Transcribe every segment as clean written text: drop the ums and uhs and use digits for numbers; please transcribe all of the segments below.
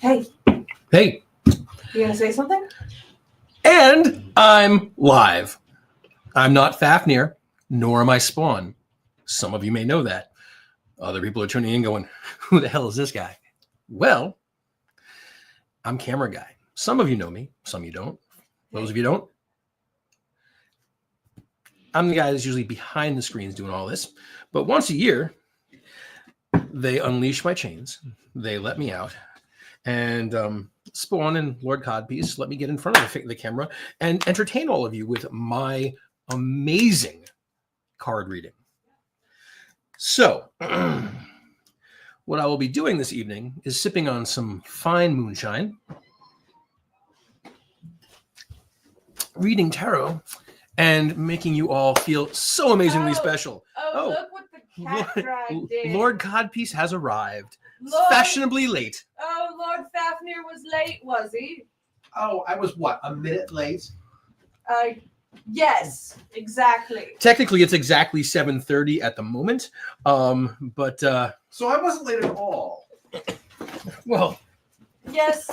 Hey. Hey. You gonna say something? And I'm live. I'm not Fafnir, nor am I Spawn. Some of you may know that. Other people are tuning in going, who the hell is this guy? Well, I'm camera guy. Some of you know me, some you don't. Those of you don't. I'm the guy that's usually behind the screens doing all this. But once a year, they unleash my chains. They let me out. And Spawn and Lord Codpiece let me get in front of the camera and entertain all of you with my amazing card reading. So, what I will be doing this evening is sipping on some fine moonshine, reading tarot, and making you all feel so amazingly special. Oh, look what the cat dragged in. Lord Codpiece has arrived. Lord, Fashionably late. Oh, Lord Fafnir was late, was he? Oh, I was what, a minute late? Yes, exactly. Technically, it's exactly 7:30 at the moment. But so I wasn't late at all. Well, yes,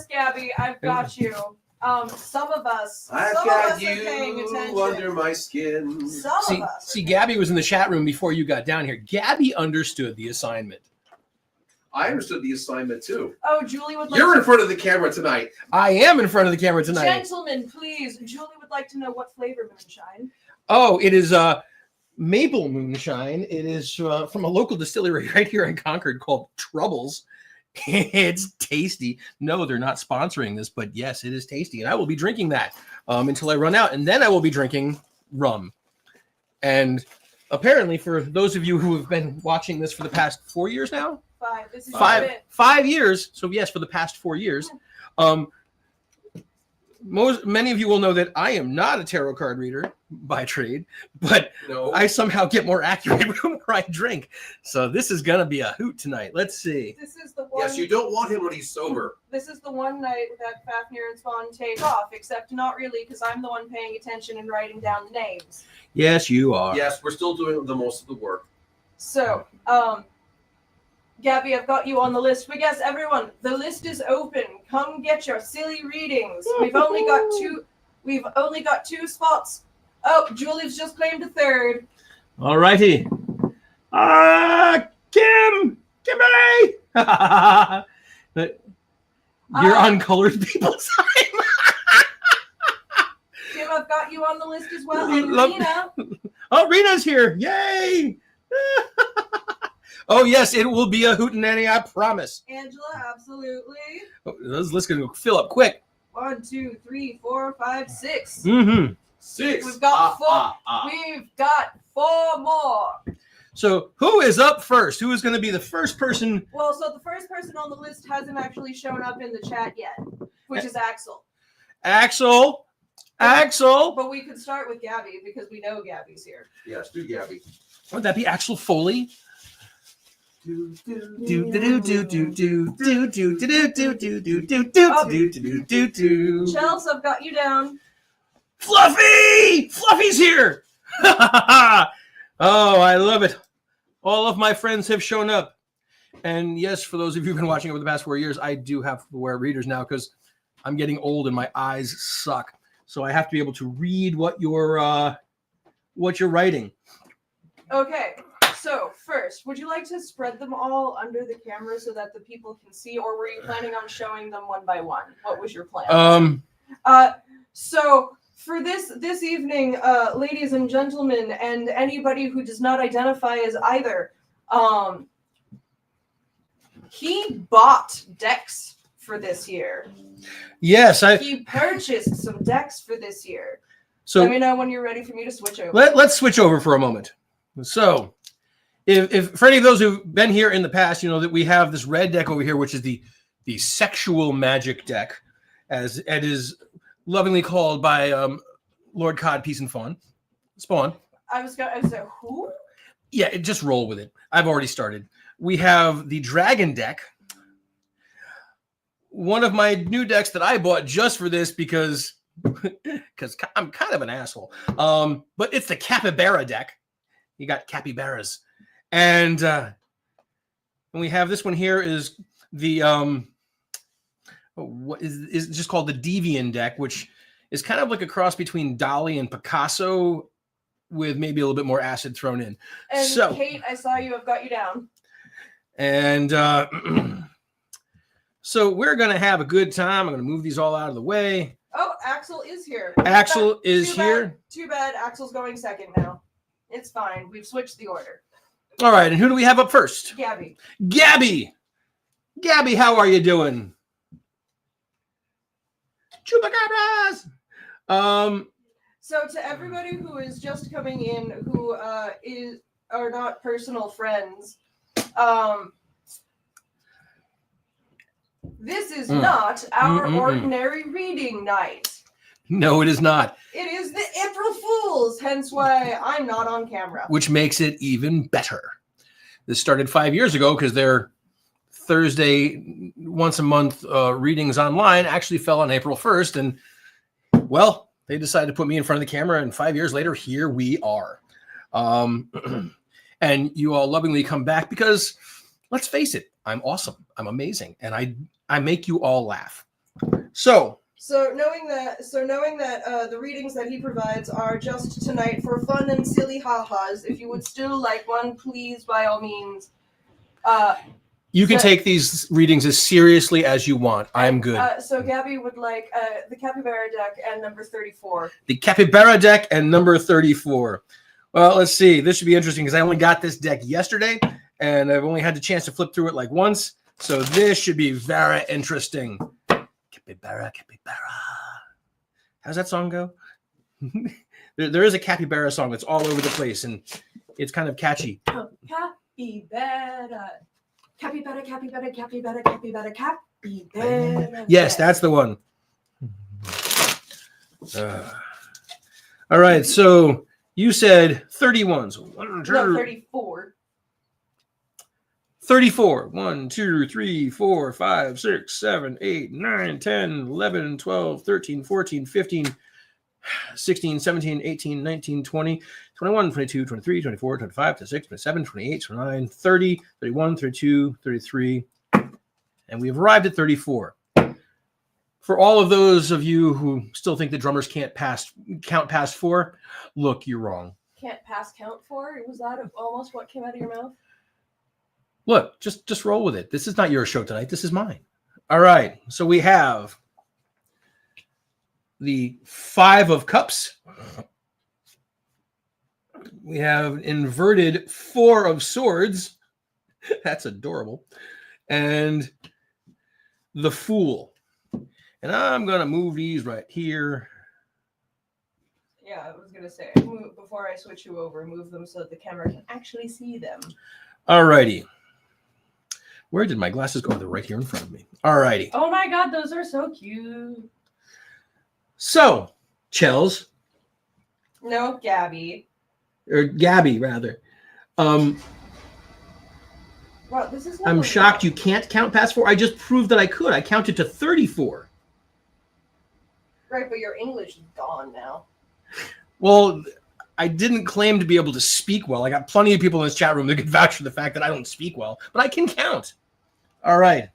Gabby, I've got you. Some of us I've some got of us are paying you attention. under my skin. Some of us. See, Gabby was in the chat room before you got down here. Gabby understood the assignment. I understood the assignment too. Oh, Julie would like You're in front of the camera tonight. I am in front of the camera tonight. Gentlemen, please. Julie would like to know what flavor moonshine. Oh, it is maple moonshine. It is from a local distillery right here in Concord called Troubles. It's tasty. No, they're not sponsoring this, but yes, it is tasty. And I will be drinking that until I run out. And then I will be drinking rum. And apparently, for those of you who have been watching this for the past 4 years now, 5. This is 5 years. So yes, for the past 4 years. Many of you will know that I am not a tarot card reader by trade, but No. I somehow get more accurate the more I drink. So this is gonna be a hoot tonight. Let's see. This is the one. Yes, you don't want him when he's sober. This is the one night that Fafnir and Spawn take off, except not really, because I'm the one paying attention and writing down the names. Yes, you are. Yes, we're still doing the most of the work. So, Gabby, I've got you on the list. But yes, everyone, the list is open. Come get your silly readings. We've only got two spots. Oh, Julie's just claimed a third. All righty. Kimberly. You're on colored people's time. Kim, I've got you on the list as well. And Rena. Oh, Rena's here. Yay. Oh, yes, it will be a hootenanny, I promise. Angela, absolutely. Oh, this list is going to fill up quick. 1, 2, 3, 4, 5, 6. Mm-hmm. 6. We've got 4. We've got 4 more. So who is up first? Who is going to be the first person? Well, so the first person on the list hasn't actually shown up in the chat yet, which is Axel. Axel. But we could start with Gabby because we know Gabby's here. Yes, do Gabby. Would that be Axel Foley? Chels, I've got you down. Fluffy! Fluffy's here! Oh, I love it. All of my friends have shown up. And yes, for those of you who've been watching over the past 4 years, I do have to wear readers now because I'm getting old and my eyes suck. So I have to be able to read what you're writing. Okay. So first, would you like to spread them all under the camera so that the people can see, or were you planning on showing them one by one? What was your plan? So for this evening, ladies and gentlemen, and anybody who does not identify as either, he bought decks for this year. Yes, he purchased some decks for this year. So let me know when you're ready for me to switch over. Let's switch over for a moment. So if for any of those who've been here in the past, you know that we have this red deck over here, which is the sexual magic deck, as it is lovingly called by Lord Codpiece and Spawn. I was going to say, who? Yeah, just roll with it. I've already started. We have the dragon deck. One of my new decks that I bought just for this because I'm kind of an asshole. But it's the capybara deck. You got capybaras. And we have this one here is the what is just called the Deviant deck, which is kind of like a cross between Dali and Picasso with maybe a little bit more acid thrown in. And So, Kate, I saw you. I've got you down. And so we're going to have a good time. I'm going to move these all out of the way. Oh, Axel is here. Axel is Too bad- here. Too bad. Axel's going second now. It's fine. We've switched the order. All right. And who do we have up first? Gabby. Gabby. Gabby, how are you doing? Chupacabras. So to everybody who is just coming in, who are not personal friends, this is not our ordinary reading night. No, it is not. It is the April Fools, hence why I'm not on camera. Which makes it even better. This started 5 years ago because their Thursday once a month readings online actually fell on April 1st. And, well, they decided to put me in front of the camera. And 5 years later, here we are. And you all lovingly come back because, let's face it, I'm awesome. I'm amazing. And I make you all laugh. So knowing that the readings that he provides are just tonight for fun and silly ha-has, if you would still like one, please, by all means. You can take these readings as seriously as you want. I'm good. So Gabby would like the Capybara deck and number 34. The Capybara deck and number 34. Well, let's see. This should be interesting because I only got this deck yesterday, and I've only had the chance to flip through it like once. So this should be very interesting. Capybara, capybara. How's that song go? there is a capybara song that's all over the place, and it's kind of catchy. Oh, capybara. Capybara, capybara, capybara, capybara, capybara. Yes, that's the one. All right, so you said 31. So 1, 2, No, 34. 34. 1, 2, 3, 4, 5, 6, 7, 8, 9, 10, 11, 12, 13, 14, 15, 16, 17, 18, 19, 20, 21, 22, 23, 24, 25, 26, 27, 28, 29, 30, 31, 32, 33. And we have arrived at 34. For all of those of you who still think the drummers can't count past 4, look, you're wrong. Can't pass count 4? Was that almost what came out of your mouth? Look, just roll with it. This is not your show tonight. This is mine. All right. So we have the 5 of Cups. We have inverted 4 of Swords. That's adorable. And the Fool. And I'm going to move these right here. Yeah, I was going to say, before I switch you over, move them so that the camera can actually see them. All righty. Where did my glasses go? They're right here in front of me. All righty. Oh my God, those are so cute. So, Chels. No, Gabby. Or Gabby, rather. Wow, this is I'm shocked you can't count past 4. I just proved that I could. I counted to 34. Right, but your English is gone now. Well, I didn't claim to be able to speak well. I got plenty of people in this chat room that could vouch for the fact that I don't speak well, but I can count. All right.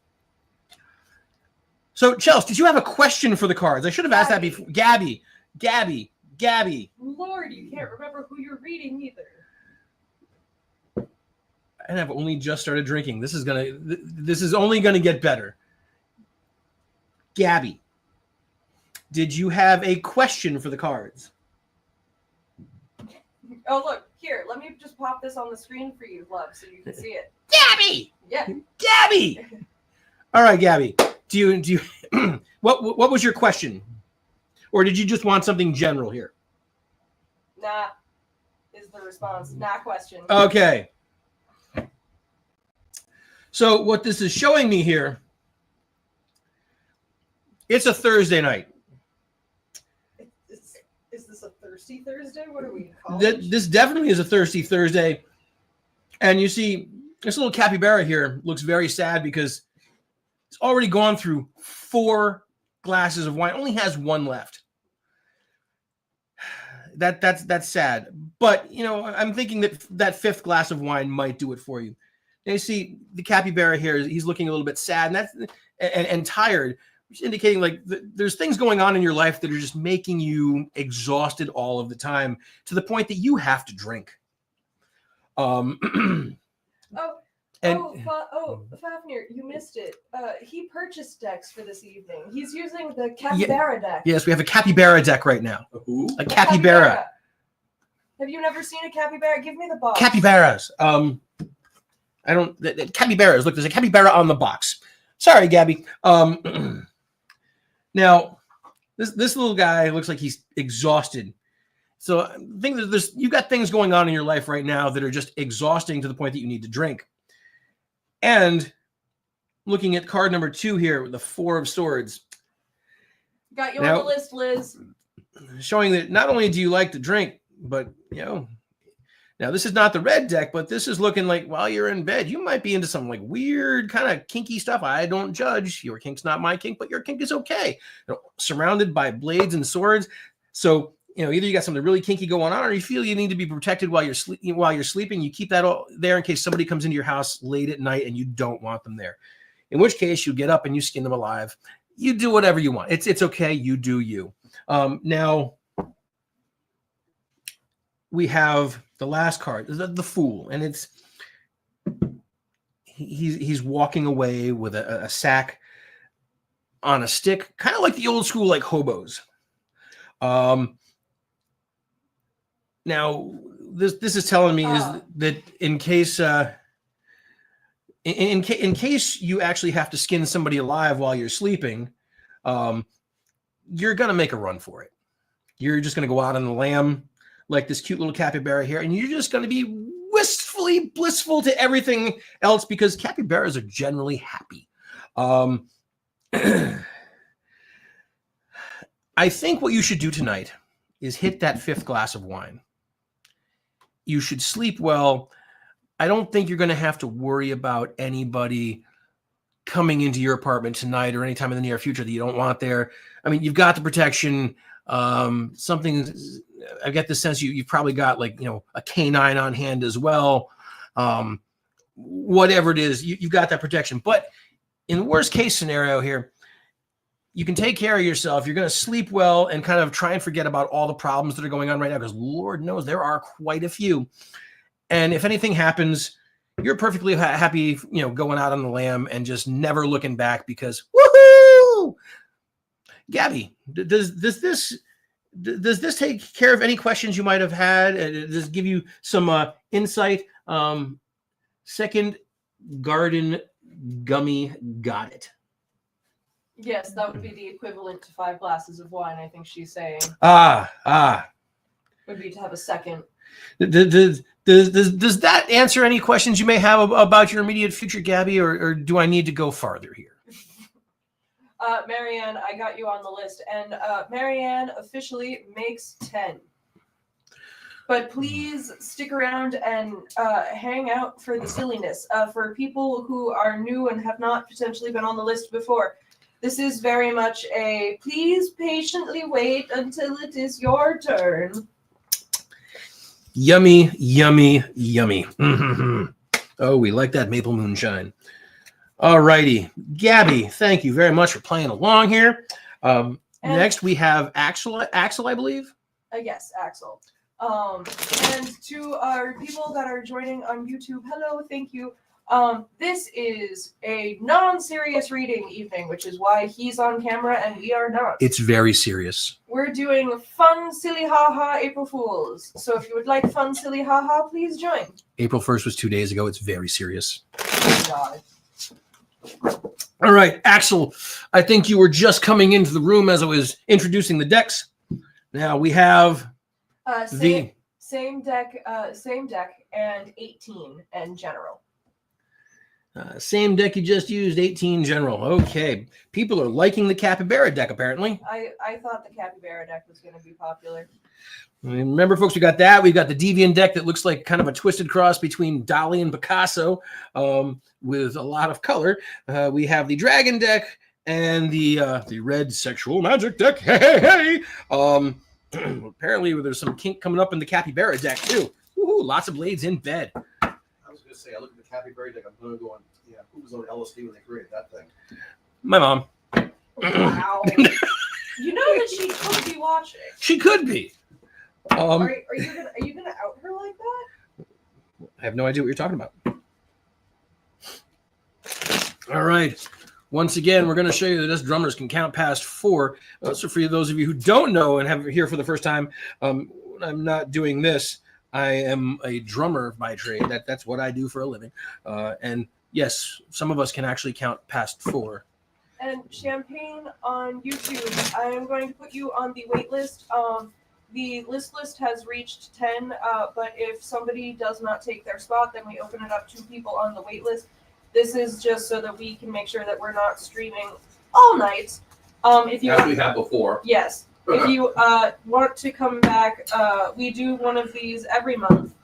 So, Chels, did you have a question for the cards? I should have asked that before. Gabby. Lord, you can't remember who you're reading either. And I've only just started drinking. This is only gonna get better. Gabby, did you have a question for the cards? Oh, look, here, let me just pop this on the screen for you, love, so you can see it. Gabby! Yeah. Gabby! All right, Gabby. Do you what was your question? Or did you just want something general here? Nah, is the response. Nah question. Okay. So what this is showing me here, it's a Thursday night. Is this a thirsty Thursday? What are we in college? This definitely is a thirsty Thursday. And you see, this little capybara here looks very sad because it's already gone through 4 glasses of wine. Only has 1 left. That's sad. But, you know, I'm thinking that 5th glass of wine might do it for you. And you see the capybara here, he's looking a little bit sad and tired. indicating like there's things going on in your life that are just making you exhausted all of the time to the point that you have to drink. Fafnir, you missed it. He purchased decks for this evening. He's using the capybara deck. Yes, we have a capybara deck right now. Who? A capybara. Have you never seen a capybara? Give me the box. Capybaras. I don't. Capybaras. Look, there's a capybara on the box. Sorry, Gabby. Now, this little guy looks like he's exhausted. So I think that you've got things going on in your life right now that are just exhausting to the point that you need to drink. And looking at card number 2 here, the 4 of Swords. Got you on the list, Liz. Showing that not only do you like to drink, but, now this is not the red deck, but this is looking like while you're in bed, you might be into some like weird kind of kinky stuff. I don't judge. Your kink's not my kink, but your kink is okay. Surrounded by blades and swords. So, either you got something really kinky going on or you feel you need to be protected while you're sleeping. You keep that all there in case somebody comes into your house late at night and you don't want them there. In which case you get up and you skin them alive. You do whatever you want. It's okay. You do you. Now we have the last card, the Fool, and it's he's walking away with a sack on a stick, kind of like the old school like hobos. Now this is telling me is that in case in case you actually have to skin somebody alive while you're sleeping, you're gonna make a run for it. You're just gonna go out on the lam like this cute little capybara here, and you're just going to be wistfully blissful to everything else because capybaras are generally happy. I think what you should do tonight is hit that 5th glass of wine. You should sleep well. I don't think you're going to have to worry about anybody coming into your apartment tonight or anytime in the near future that you don't want there. I mean, you've got the protection. I get the sense you've probably got like, a canine on hand as well. Whatever it is, you've got that protection. But in the worst case scenario here, you can take care of yourself. You're going to sleep well and kind of try and forget about all the problems that are going on right now, because Lord knows there are quite a few. And if anything happens, you're perfectly happy, going out on the lam and just never looking back because woohoo! Gabby, does this take care of any questions you might have had? Does this give you some insight? Second garden gummy got it. Yes, that would be the equivalent to 5 glasses of wine, I think she's saying. Would be to have a second. Does that answer any questions you may have about your immediate future, Gabby, or do I need to go farther here? Marianne, I got you on the list, and Marianne officially makes 10. But please stick around and hang out for the silliness. For people who are new and have not potentially been on the list before, this is very much a please patiently wait until it is your turn. Yummy, yummy, yummy. Mm-hmm. Oh, we like that maple moonshine. All righty. Gabby, thank you very much for playing along here. Next, we have Axel, I believe. Yes, Axel. And to our people that are joining on YouTube, hello, thank you. This is a non-serious reading evening, which is why he's on camera and we are not. It's very serious. We're doing fun, silly, ha-ha April Fools. So if you would like fun, silly, ha-ha, please join. April 1st was 2 days ago. It's very serious. Oh, God. All right, Axel, I think you were just coming into the room as I was introducing the decks. Now we have same deck and 18 and general. Same deck you just used, 18 general. Okay. People are liking the capybara deck, apparently. I thought the capybara deck was going to be popular. Remember, folks, we got that. We've got the Deviant deck that looks like kind of a twisted cross between Dali and Picasso with a lot of color. We have the Dragon deck and the red Sexual Magic deck. Hey. Apparently, there's some kink coming up in the capybara deck, too. Woo-hoo, lots of blades in bed. I was going to say, I look at the capybara deck, I'm going to go on, who was on LSD when they created that thing? My mom. Wow. You know that she could be watching. She could be. Are you gonna out her like that? I have no idea what you're talking about. All right. Once again, we're going to show you that us drummers can count past 4. So for those of you who don't know and have here for the first time, when I'm not doing this, I am a drummer by trade. That's what I do for a living. And yes, some of us can actually count past 4. And Champagne on YouTube, I am going to put you on the wait list. The list has reached 10, but if somebody does not take their spot, then we open it up to people on the wait list. This is just so that we can make sure that we're not streaming all night. If you As we have before. Yes. If you want to come back, we do one of these every month.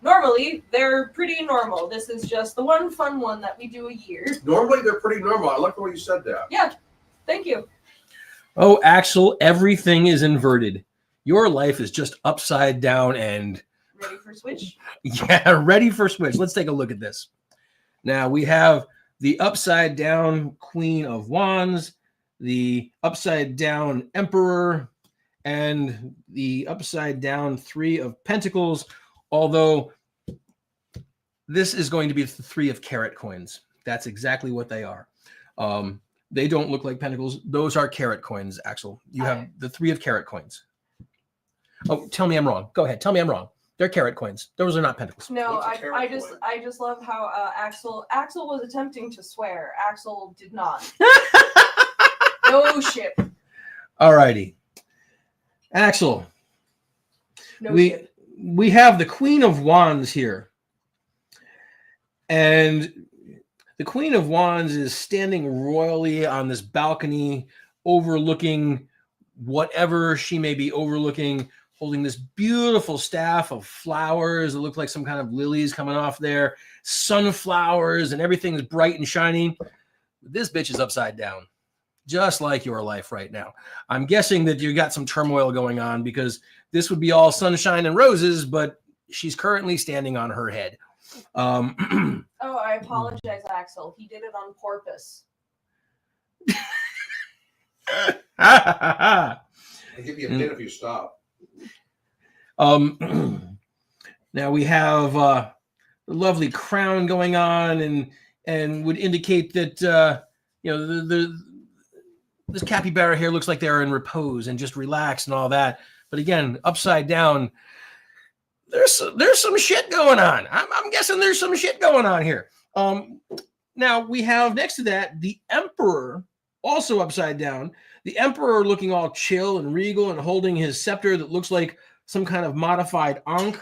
Normally, they're pretty normal. This is just the one fun one that we do a year. Normally, they're pretty normal. I like the way you said that. Yeah. Thank you. Oh, Axel, everything is inverted. Your life is just upside down and... Ready for switch? Yeah, ready for switch. Let's take a look at this. Now, we have the upside down Queen of Wands, the upside down Emperor, and the upside down 3 of Pentacles, although this is going to be the 3 of carat coins. That's exactly what they are. They don't look like pentacles. Those are carat coins, Axel. You have the 3 of carat coins. Oh, tell me I'm wrong. Go ahead. Tell me I'm wrong. They're carat coins. Those are not pentacles. No, What's a carat I coin? just love how Axel was attempting to swear. Axel did not. No ship. All righty. Axel, No ship. we have the Queen of Wands here. And the Queen of Wands is standing royally on this balcony overlooking whatever she may be overlooking, holding this beautiful staff of flowers that look like some kind of lilies coming off there, sunflowers, and everything is bright and shiny. This bitch is upside down, just like your life right now. I'm guessing that you got some turmoil going on because this would be all sunshine and roses, but she's currently standing on her head. Oh, I apologize, Axel. He did it on purpose. I'll give you a hint if you stop. Now we have a lovely crown going on, and would indicate that this capybara here looks like they're in repose and just relaxed and all that. But again, upside down, there's some shit going on. I'm guessing there's some shit going on here. Now we have next to that the Emperor, also upside down. The Emperor looking all chill and regal and holding his scepter that looks like some kind of modified Ankh.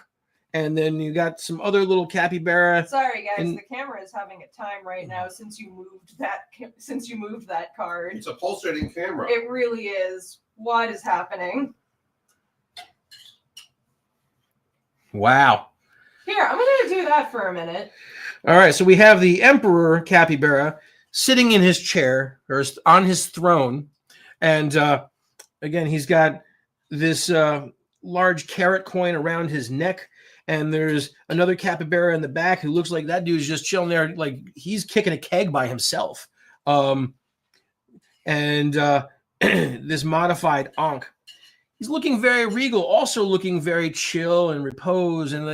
And then you got some other little capybara. Sorry, guys. The camera is having a time right now since you moved that card. It's a pulsating camera. It really is. What is happening? Wow. Here, I'm going to do that for a minute. All right, so we have the Emperor capybara sitting in his chair or on his throne. And again, he's got this large carat coin around his neck. And there's another capybara in the back who looks like that dude's just chilling there, like he's kicking a keg by himself. This modified Ankh, he's looking very regal, also looking very chill and repose, and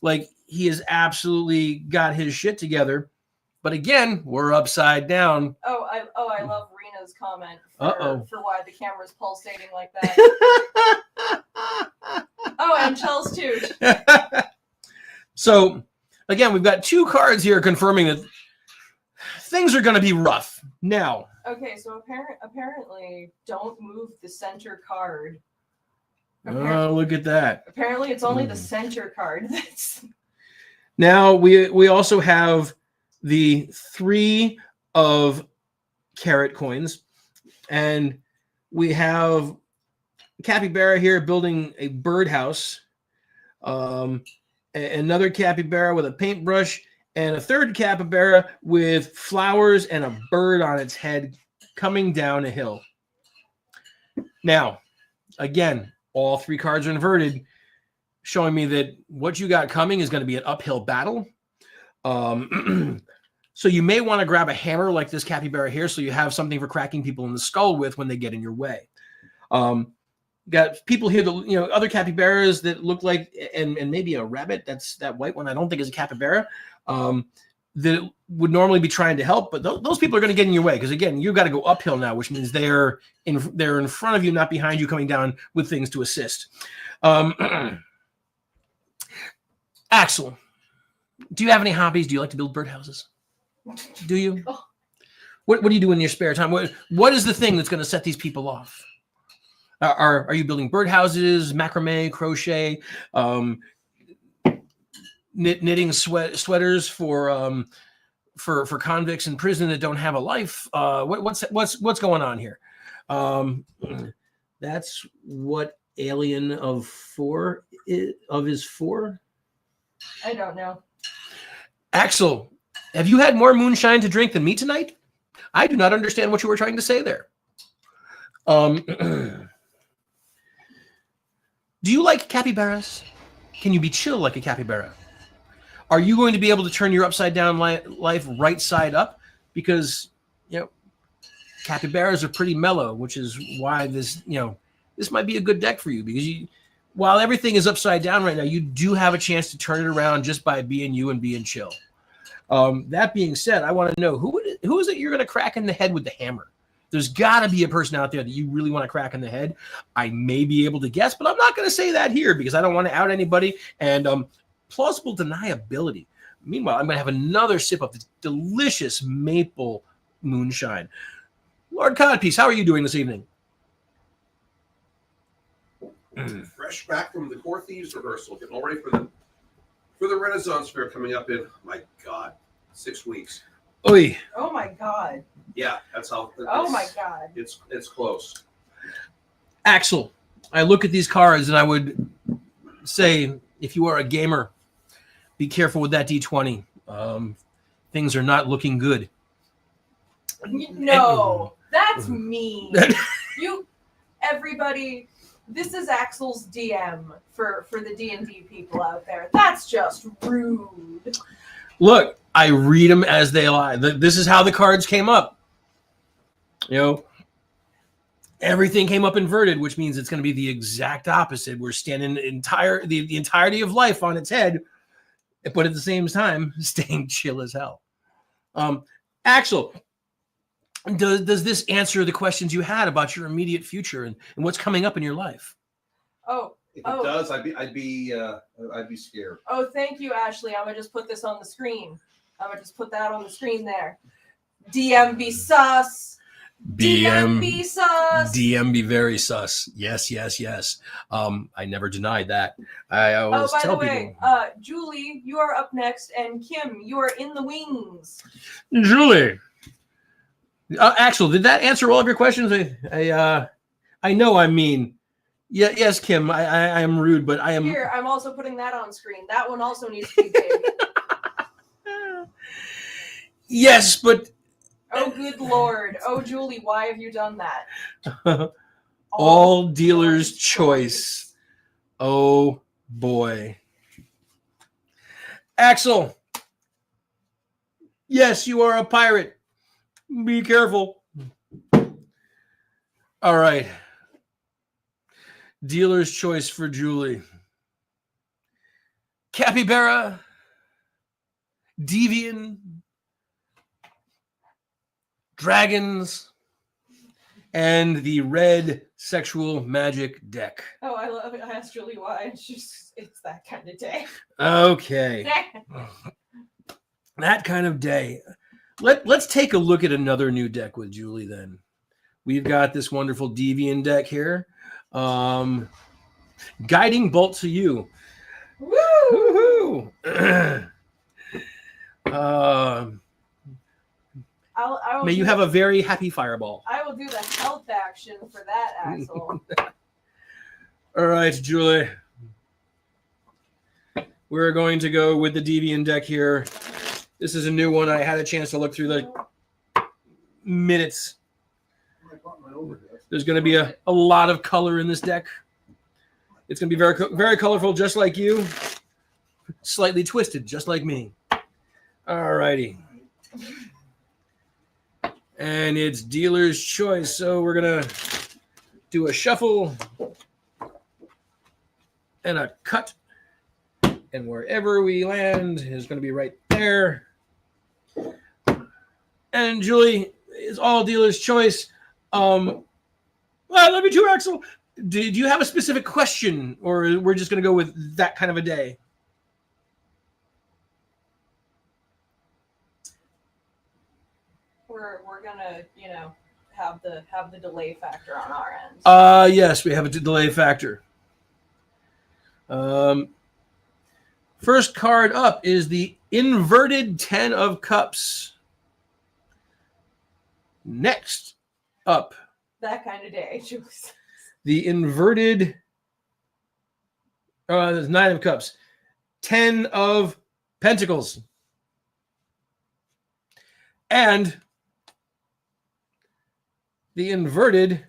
like he has absolutely got his shit together. But again, we're upside down. Oh, I love Rena's comment for why the camera's pulsating like that. Oh, and Chell's too. So, again, we've got 2 cards here confirming that things are going to be rough. Now. Okay, so apparently, don't move the center card. Oh, look at that. Apparently, it's only the center card. Now, we also have the 3 of carat coins, and we have capybara here building a birdhouse, another capybara with a paintbrush, and a third capybara with flowers and a bird on its head coming down a hill. Now, again, all 3 cards are inverted, showing me that what you got coming is going to be an uphill battle. So you may want to grab a hammer like this capybara here, so you have something for cracking people in the skull with when they get in your way. Got people here that, other capybaras that look like, and maybe a rabbit. That's that white one. I don't think is a capybara. That would normally be trying to help, but those people are going to get in your way because, again, you've got to go uphill now, which means they're in front of you, not behind you, coming down with things to assist. Axel, do you have any hobbies? Do you like to build birdhouses? Do you? Oh. What do you do in your spare time? What is the thing that's going to set these people off? Are you building birdhouses, macrame, crochet, knitting sweaters for convicts in prison that don't have a life? What's going on here? That's what Alien of 4 is for. I don't know. Axel, have you had more moonshine to drink than me tonight? I do not understand what you were trying to say there. Do you like capybaras? Can you be chill like a capybara? Are you going to be able to turn your upside down life right side up? Because, capybaras are pretty mellow, which is why this might be a good deck for you, because while everything is upside down right now, you do have a chance to turn it around just by being you and being chill. That being said, I want to know who is it you're going to crack in the head with the hammer? There's got to be a person out there that you really want to crack in the head. I may be able to guess, but I'm not going to say that here because I don't want to out anybody. And plausible deniability. Meanwhile, I'm going to have another sip of this delicious maple moonshine. Lord Codpiece, how are you doing this evening? Fresh back from the Core Thieves rehearsal, getting all ready for the Renaissance Fair coming up in, my God, 6 weeks. Oy. Oh my God. Yeah, that's how. Oh my God. It's close. Axel, I look at these cards and I would say, if you are a gamer, be careful with that D20. Things are not looking good. No, that's mean. Everybody, this is Axel's DM for the D&D people out there. That's just rude. Look, I read them as they lie. This is how the cards came up. Everything came up inverted, which means it's going to be the exact opposite. We're standing the entirety of life on its head, but at the same time, staying chill as hell. Axel, does this answer the questions you had about your immediate future and what's coming up in your life? If it does, I'd be scared. Oh, thank you, Ashley. I'm gonna just put this on the screen. I'm gonna just put that on the screen there. DM be sus. DM be sus. DM be very sus. Yes. I never denied that. I always tell people. By the way, Julie, you are up next, and Kim, you are in the wings. Julie. Axel, did that answer all of your questions? I know I'm mean. Yeah, yes, Kim. I am rude, but I am. Here, I'm also putting that on screen. That one also needs to be big. Yes, but. Oh, good Lord. Oh, Julie, why have you done that? All dealer's choice. Oh, boy. Axel. Yes, you are a pirate. Be careful. All right. Dealer's choice for Julie. Capybara. Deviant. Dragons. And the red sexual magic deck. Oh, I love it. I asked Julie why. It's that kind of day. Okay. That kind of day. Let's take a look at another new deck with Julie then. We've got this wonderful Deviant deck here. Guiding Bolt to You. Woo! Woohoo! May you have a very happy fireball. I will do the health action for that, Axel. All right, Julie. We're going to go with the Deviant deck here. This is a new one. I had a chance to look through the minutes. There's going to be a lot of color in this deck. It's going to be very, very colorful, just like you. Slightly twisted, just like me. All righty. And it's dealer's choice. So we're going to do a shuffle and a cut. And wherever we land is going to be right there. And Julie, it's all dealer's choice. Well, I love you too, Axel. Did you have a specific question, or we're just going to go with that kind of a day? We're gonna, have the delay factor on our end. Yes, we have a delay factor. First card up is the inverted 10 of cups. Next up, that kind of day, Jules. The inverted there's 9 of cups, 10 of pentacles, and the inverted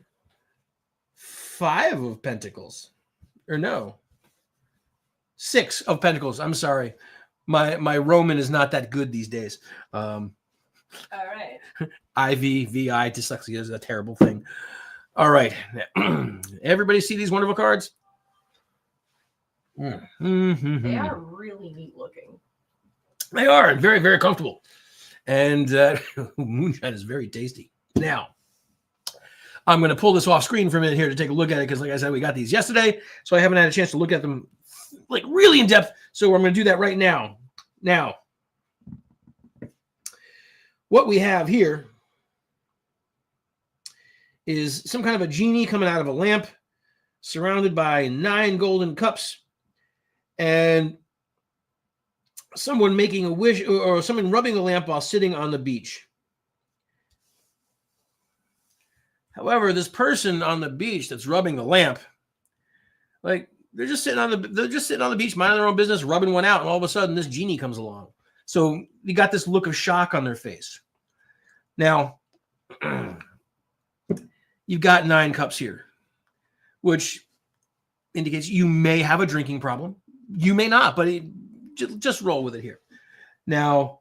5 of pentacles. Or no, 6 of pentacles. I'm sorry. My Roman is not that good these days. All right. VI, dyslexia is a terrible thing. All right. Everybody see these wonderful cards? They are really neat looking. They are, and very, very comfortable. And moonshine is very tasty. Now, I'm going to pull this off screen for a minute here to take a look at it because, like I said, we got these yesterday, so I haven't had a chance to look at them like really in depth. So I'm going to do that right now. Now, what we have here is some kind of a genie coming out of a lamp, surrounded by 9 golden cups, and someone making a wish, or someone rubbing the lamp while sitting on the beach. However, this person on the beach that's rubbing the lamp, like they're just sitting on the beach, minding their own business, rubbing one out, and all of a sudden this genie comes along. So you got this look of shock on their face. Now, you've got 9 cups here, which indicates you may have a drinking problem. You may not, but just roll with it here. Now,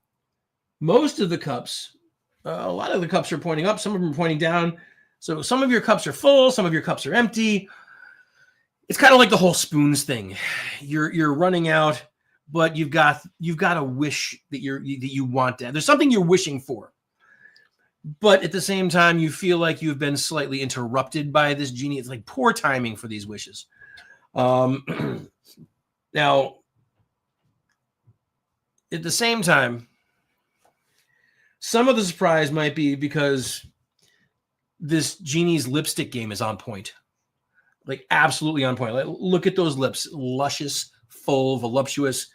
most of the cups, a lot of the cups are pointing up. Some of them are pointing down. So some of your cups are full. Some of your cups are empty. It's kind of like the whole spoons thing. You're running out, but you've got a wish that you want to have. There's something you're wishing for. But at the same time, you feel like you've been slightly interrupted by this genie. It's like poor timing for these wishes. Now, at the same time, some of the surprise might be because this genie's lipstick game is on point. Like absolutely on point. Like, look at those lips. Luscious, full, voluptuous.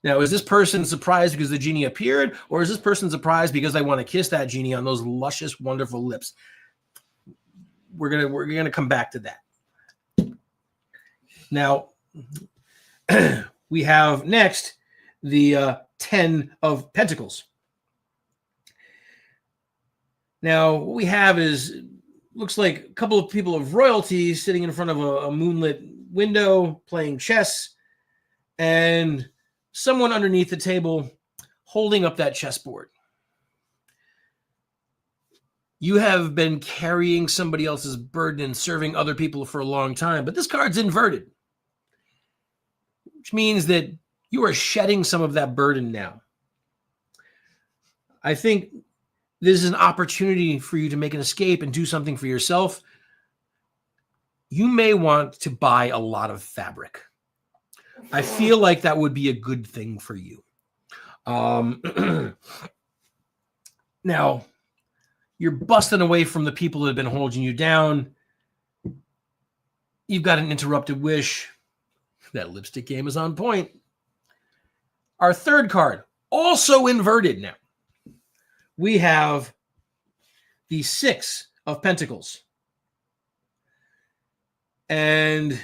Now, is this person surprised because the genie appeared, or is this person surprised because they want to kiss that genie on those luscious, wonderful lips? We're gonna come back to that. Now, we have next the 10 of Pentacles. Now, what we have looks like a couple of people of royalty sitting in front of a moonlit window playing chess, and someone underneath the table holding up that chessboard. You have been carrying somebody else's burden and serving other people for a long time, but this card's inverted, which means that you are shedding some of that burden now. I think this is an opportunity for you to make an escape and do something for yourself. You may want to buy a lot of fabric. I feel like that would be a good thing for you. Now, you're busting away from the people that have been holding you down. You've got an interrupted wish. That lipstick game is on point. Our third card, also inverted now. We have the 6 of Pentacles. And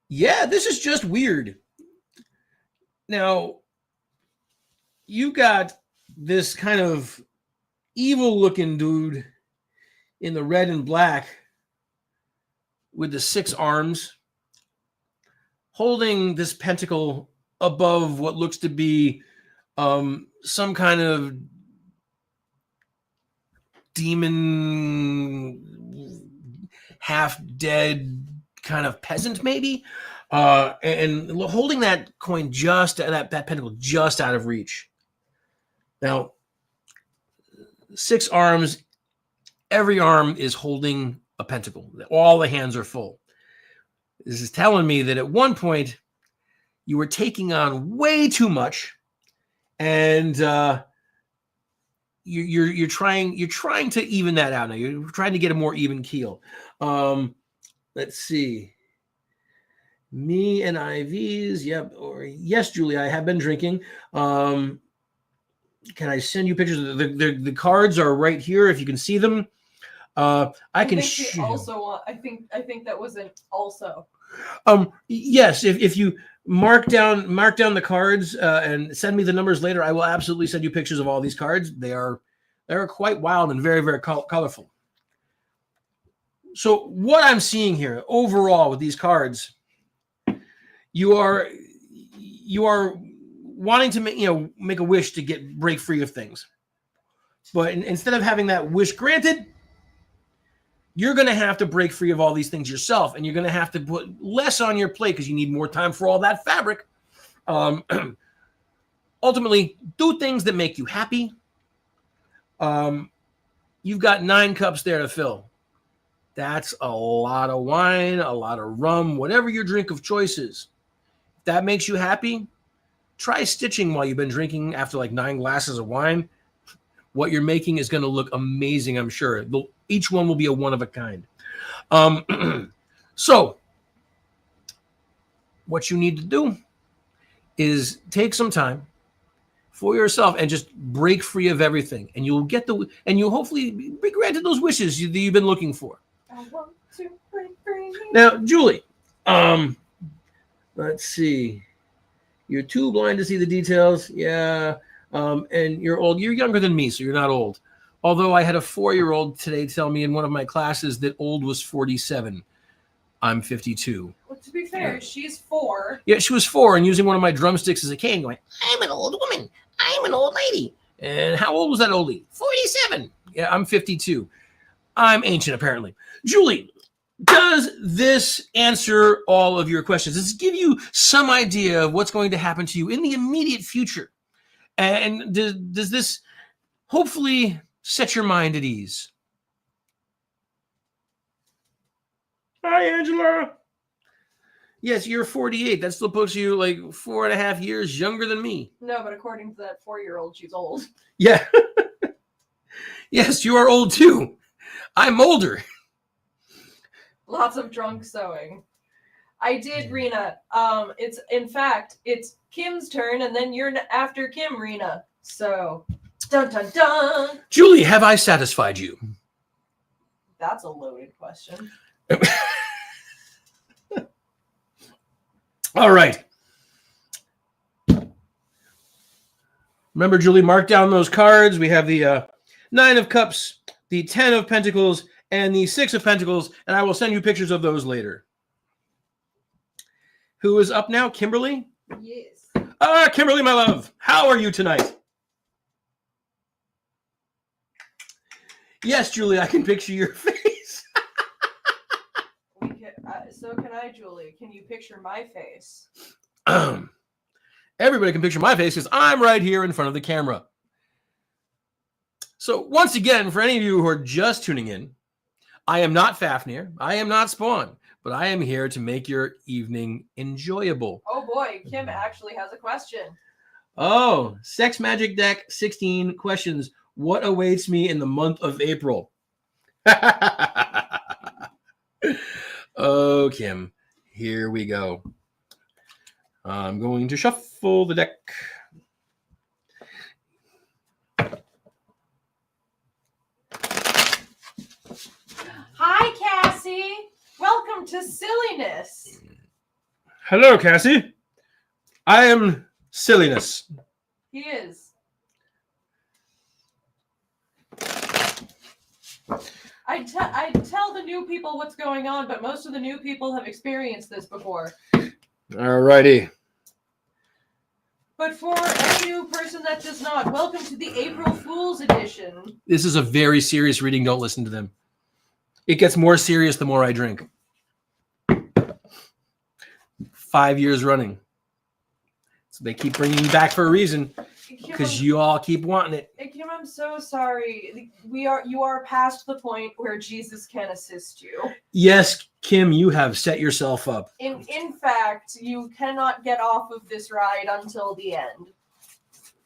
yeah, this is just weird. Now, you got this kind of evil-looking dude in the red and black with the 6 arms holding this pentacle above what looks to be some kind of demon, half dead kind of peasant, maybe, and holding that coin that pentacle just out of reach. Now, 6 arms, every arm is holding a pentacle. All the hands are full. This is telling me that at one point you were taking on way too much, and you're trying to even that out now. You're trying to get a more even keel. Let's see. Me and IVs. Yep. Or yes, Julie, I have been drinking. Can I send you pictures? The cards are right here if you can see them. I can also I think that was an also. Yes, if you mark down the cards and send me the numbers later, I will absolutely send you pictures of all these cards. They're quite wild and very, very colorful. So what I'm seeing here overall with these cards, you are wanting to make a wish to break free of things, but instead of having that wish granted, you're going to have to break free of all these things yourself, and you're going to have to put less on your plate because you need more time for all that fabric. Ultimately, do things that make you happy. You've got 9 cups there to fill. That's a lot of wine, a lot of rum, whatever your drink of choice is. If that makes you happy, try stitching while you've been drinking after like 9 glasses of wine. What you're making is going to look amazing, I'm sure. Each one will be a one of a kind. So what you need to do is take some time for yourself and just break free of everything, and you'll hopefully be granted those wishes that you've been looking for. I want to break free. Now, Julie, let's see. You're too blind to see the details. Yeah. And you're old. You're younger than me, so you're not old. Although I had a 4-year-old today tell me in one of my classes that old was 47. I'm 52. Well, to be fair, she's 4. Yeah, she was 4 and using one of my drumsticks as a cane going, I'm an old woman. I'm an old lady. And how old was that oldie? 47. Yeah, I'm 52. I'm ancient, apparently. Julie, does this answer all of your questions? Does this give you some idea of what's going to happen to you in the immediate future? And does this hopefully set your mind at ease? Hi, Angela. Yes, you're 48. That still puts you like 4.5 years younger than me. No, but according to that 4-year-old, she's old. Yeah. Yes, you are old too. I'm older. Lots of drunk sewing. I did, Rena. It's Kim's turn, and then you're after Kim, Rena. So, dun dun dun. Julie, have I satisfied you? That's a loaded question. All right. Remember, Julie, mark down those cards. We have the 9 of Cups, the 10 of Pentacles, and the 6 of Pentacles, and I will send you pictures of those later. Who is up now? Kimberly? Yes. Kimberly, my love. How are you tonight? Yes, Julie, I can picture your face. So can I, Julie. Can you picture my face? Everybody can picture my face because I'm right here in front of the camera. So once again, for any of you who are just tuning in, I am not Fafnir. I am not Spawn. But I am here to make your evening enjoyable. Oh boy, Kim actually has a question. Oh, Sex Magic Deck 16 questions. What awaits me in the month of April? Oh, Kim, here we go. I'm going to shuffle the deck. Hi, Cassie. Welcome to Silliness. Hello, Cassie. I am Silliness. He is. I tell the new people what's going on, but most of the new people have experienced this before. All righty. But for any new person that does not, welcome to the April Fool's edition. This is a very serious reading. Don't listen to them. It gets more serious the more I drink. 5 years running. So they keep bringing you back for a reason, because you all keep wanting it. Kim, I'm so sorry. You are past the point where Jesus can assist you. Yes, Kim, you have set yourself up. In fact, you cannot get off of this ride until the end.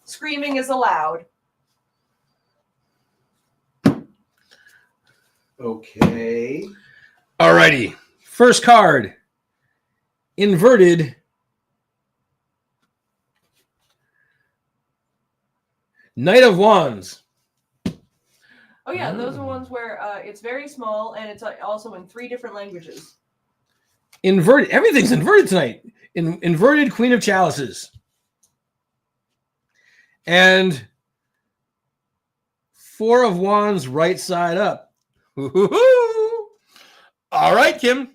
Screaming is allowed. Okay. Alrighty. First card. Inverted. Knight of Wands. Oh yeah, those are ones where it's very small and it's also in 3 different languages. Inverted. Everything's inverted tonight. Inverted Queen of Chalices. And 4 of Wands right side up. Woo-hoo-hoo. All right, Kim.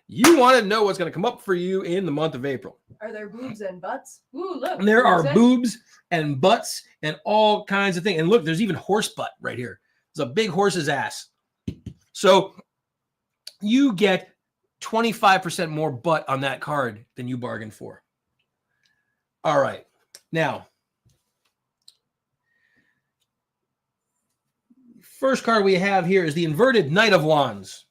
You want to know what's going to come up for you in the month of April. Are there boobs and butts? Ooh, look. There are boobs and butts and all kinds of things. And look, there's even horse butt right here. There's a big horse's ass. So you get 25% more butt on that card than you bargained for. All right. Now, first card we have here is the inverted Knight of Wands.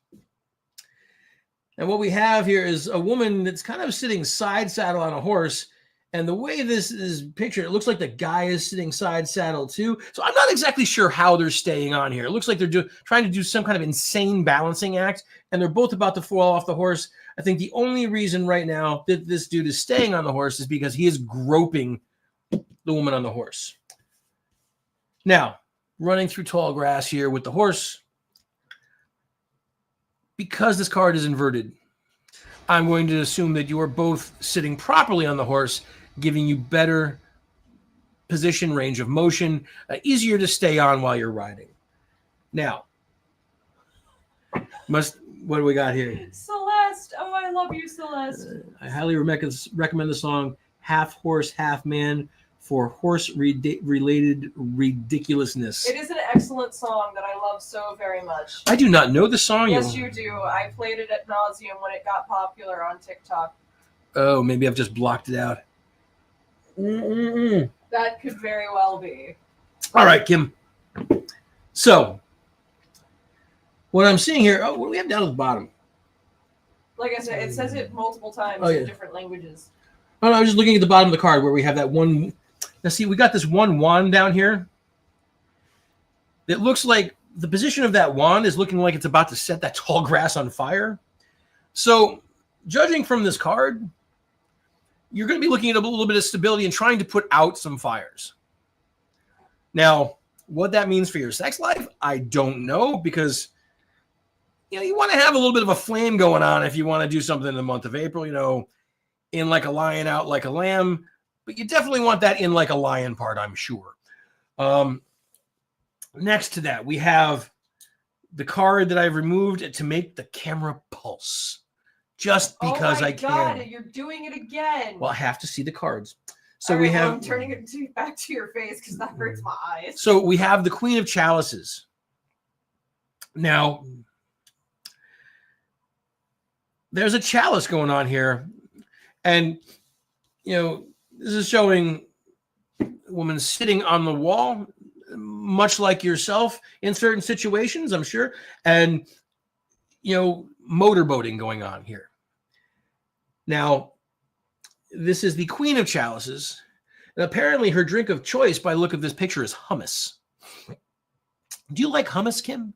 And what we have here is a woman that's kind of sitting side saddle on a horse. And the way this is pictured, it looks like the guy is sitting side saddle too. So I'm not exactly sure how they're staying on here. It looks like they're trying to do some kind of insane balancing act. And they're both about to fall off the horse. I think the only reason right now that this dude is staying on the horse is because he is groping the woman on the horse. Now, running through tall grass here with the horse. Because this card is inverted, I'm going to assume that you are both sitting properly on the horse, giving you better position, range of motion, easier to stay on while you're riding. Now, what do we got here? Celeste. Oh, I love you, Celeste. I highly recommend the song Half Horse, Half Man for horse-related ridiculousness. It is an excellent song that I love so very much. I do not know the song. Yes, you do. I played it at nauseum when it got popular on TikTok. Oh, maybe I've just blocked it out. That could very well be. All right, Kim. So, what I'm seeing here, what do we have down at the bottom? Like I said, it says it multiple times in different languages. Oh, no, I was just looking at the bottom of the card where we have that one. Now, see, we got this one wand down here. It looks like the position of that wand is looking like it's about to set that tall grass on fire. So, judging from this card, you're going to be looking at a little bit of stability and trying to put out some fires. Now, what that means for your sex life, I don't know, because you want to have a little bit of a flame going on if you want to do something in the month of April, in like a lion, out like a lamb. But you definitely want that in like a lion part, I'm sure. Next to that, we have the card that I've removed to make the camera pulse. Just because I can. Oh my God, you're doing it again. Well, I have to see the cards. So we have. I'm turning it back to your face because that hurts my eyes. So we have the Queen of Chalices. Now, there's a chalice going on here. And, this is showing a woman sitting on the wall, much like yourself in certain situations, I'm sure. And, motorboating going on here. Now, this is the Queen of Chalices. And apparently her drink of choice by the look of this picture is hummus. Do you like hummus, Kim?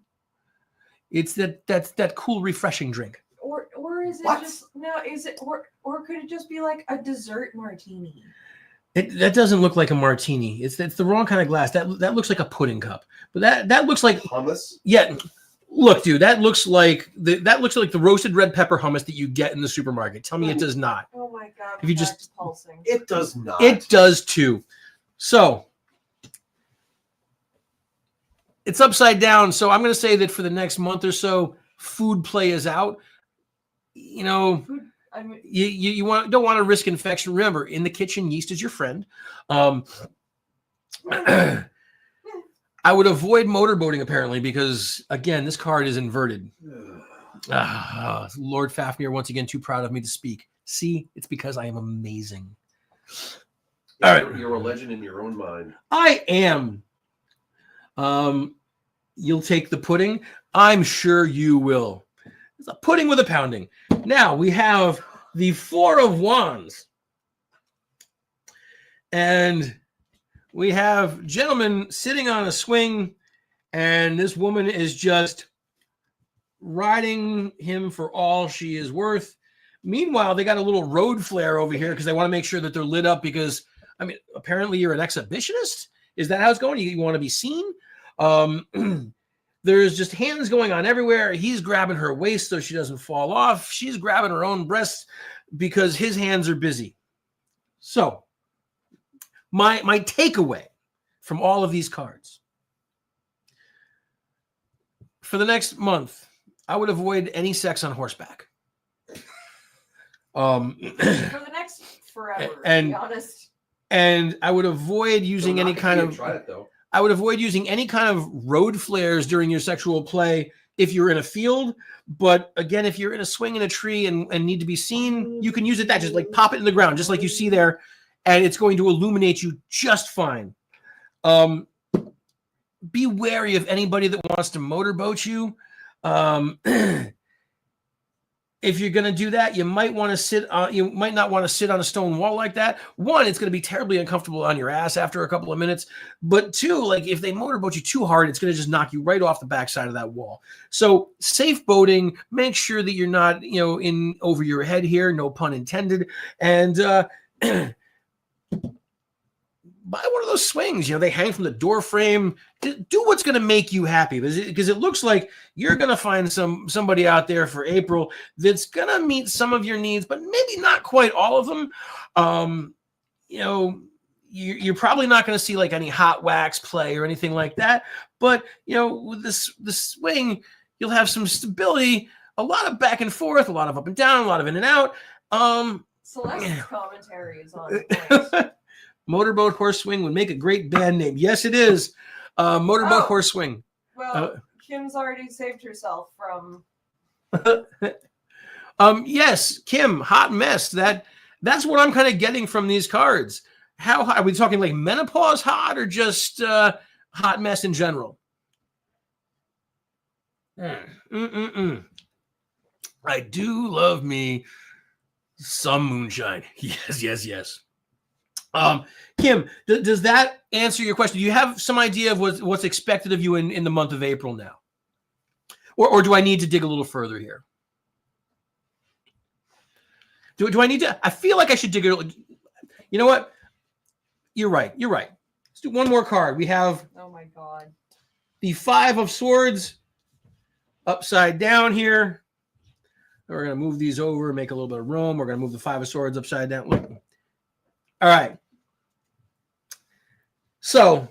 It's that cool, refreshing drink. Or is it or could it just be like a dessert martini? That doesn't look like a martini. It's the wrong kind of glass. That looks like a pudding cup. But that looks like hummus. Yeah. Look, dude, that looks like the roasted red pepper hummus that you get in the supermarket. Tell me it does not. Oh my God. If you just pulsing. It does not. It does too. So it's upside down. So I'm going to say that for the next month or so, food play is out. I mean, you don't want to risk infection. Remember, in the kitchen, yeast is your friend. I would avoid motorboating apparently because again, this card is inverted. Lord Fafnir, once again, too proud of me to speak. See, it's because I am amazing. All right, you're a legend in your own mind. I am. You'll take the pudding. I'm sure you will. It's a pudding with a pounding. Now we have the Four of Wands. And we have gentlemen sitting on a swing, and this woman is just riding him for all she is worth. Meanwhile, they got a little road flare over here because they want to make sure that they're lit up because, I mean, apparently you're an exhibitionist. Is that how it's going? You want to be seen? There's just hands going on everywhere. He's grabbing her waist so she doesn't fall off. She's grabbing her own breasts because his hands are busy. So my takeaway from all of these cards for the next month, I would avoid any sex on horseback. For the next forever, to be honest. And I would avoid using any kind of. Try it though. I would avoid using any kind of road flares during your sexual play if you're in a field. But again, if you're in a swing in a tree and need to be seen, you can use it that. Just like pop it in the ground, just like you see there, and it's going to illuminate you just fine. Be wary of anybody that wants to motorboat you. If you're going to do that, you might want to sit on. You might not want to sit on a stone wall like that. One, it's going to be terribly uncomfortable on your ass after a couple of minutes. But two, like if they motorboat you too hard, it's going to just knock you right off the backside of that wall. So safe boating. Make sure that you're not, in over your head here. No pun intended. And buy one of those swings. They hang from the door frame. Do what's going to make you happy, because it looks like you're going to find somebody out there for April that's going to meet some of your needs, but maybe not quite all of them. You're probably not going to see like any hot wax play or anything like that. But with the swing, you'll have some stability, a lot of back and forth, a lot of up and down, a lot of in and out. Celeste's commentary is on point. Motorboat Horse Swing would make a great band name. Yes, it is. Motorboat Horse Swing. Well, Kim's already saved herself from. Yes, Kim, hot mess. That's what I'm kind of getting from these cards. How hot? Are we talking like menopause hot or just hot mess in general? I do love me some moonshine. Yes. Kim, does that answer your question? Do you have some idea of what's expected of you in the month of April now? Or do I need to dig a little further here? Do I need to? I feel like I should dig a little. You know what? You're right. Let's do one more card. We have. Oh my God. The Five of Swords upside down here. We're going to move these over, make a little bit of room. We're going to move the Five of Swords upside down. Look. All right. So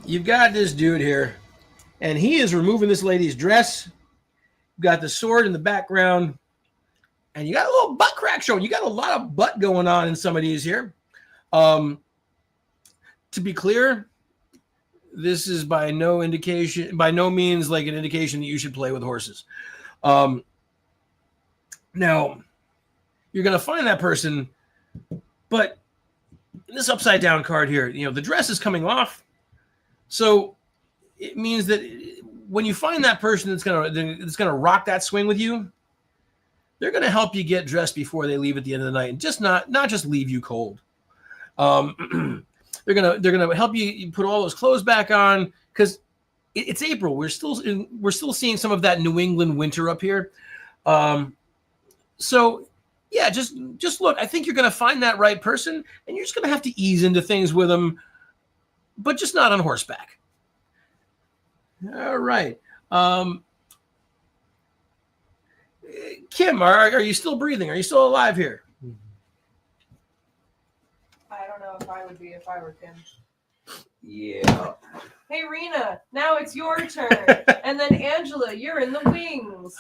you've got this dude here, and he is removing this lady's dress. You've got the sword in the background, and you got a little butt crack showing. You got a lot of butt going on in some of these here. To be clear, this is by no means like an indication that you should play with horses. Now, you're going to find that person, but this upside down card here, the dress is coming off. So it means that when you find that person that's going to rock that swing with you, they're going to help you get dressed before they leave at the end of the night and just not just leave you cold. They're going to help you put all those clothes back on because it's April. We're still seeing some of that New England winter up here. So yeah, just look. I think you're going to find that right person, and you're just going to have to ease into things with them, but just not on horseback. All right. Kim, are you still breathing? Are you still alive here? I don't know if I would be if I were Kim. Yeah. Hey, Rena, now it's your turn. And then Angela, you're in the wings.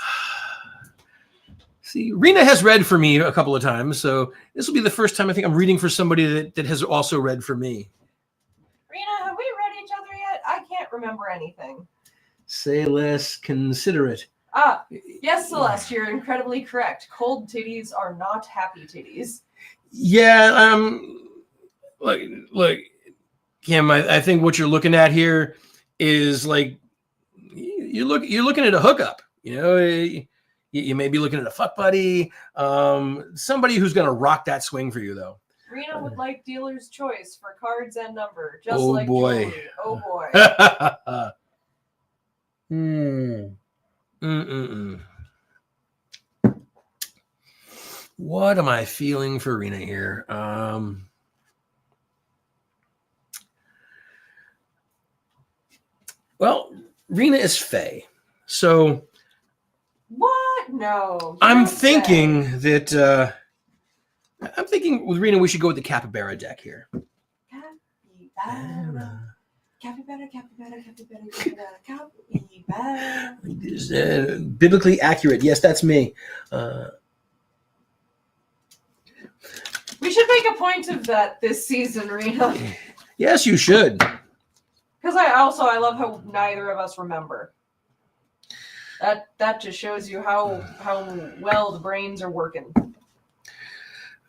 See, Rena has read for me a couple of times, so this will be the first time I think I'm reading for somebody that has also read for me. Rena, have we read each other yet? I can't remember anything. Say less, consider it. Ah, yes, Celeste, you're incredibly correct. Cold titties are not happy titties. Yeah, look, Kim, I think what you're looking at here is like you're looking at a hookup. You know, you may be looking at a fuck buddy, somebody who's gonna rock that swing for you, though. Rena would like dealer's choice for cards and number, just Oh like boy. jewelry. Oh boy. What am I feeling for Rena here? Well, Rena is Faye, so What? No. I'm thinking with Rena we should go with the Capybara deck here. Capybara. Capybara, capybara, capybara, capybara, capybara. Biblically accurate. Yes, that's me. We should make a point of that this season, Rena. Yes, you should. Because I love how neither of us remember. That just shows you how well the brains are working.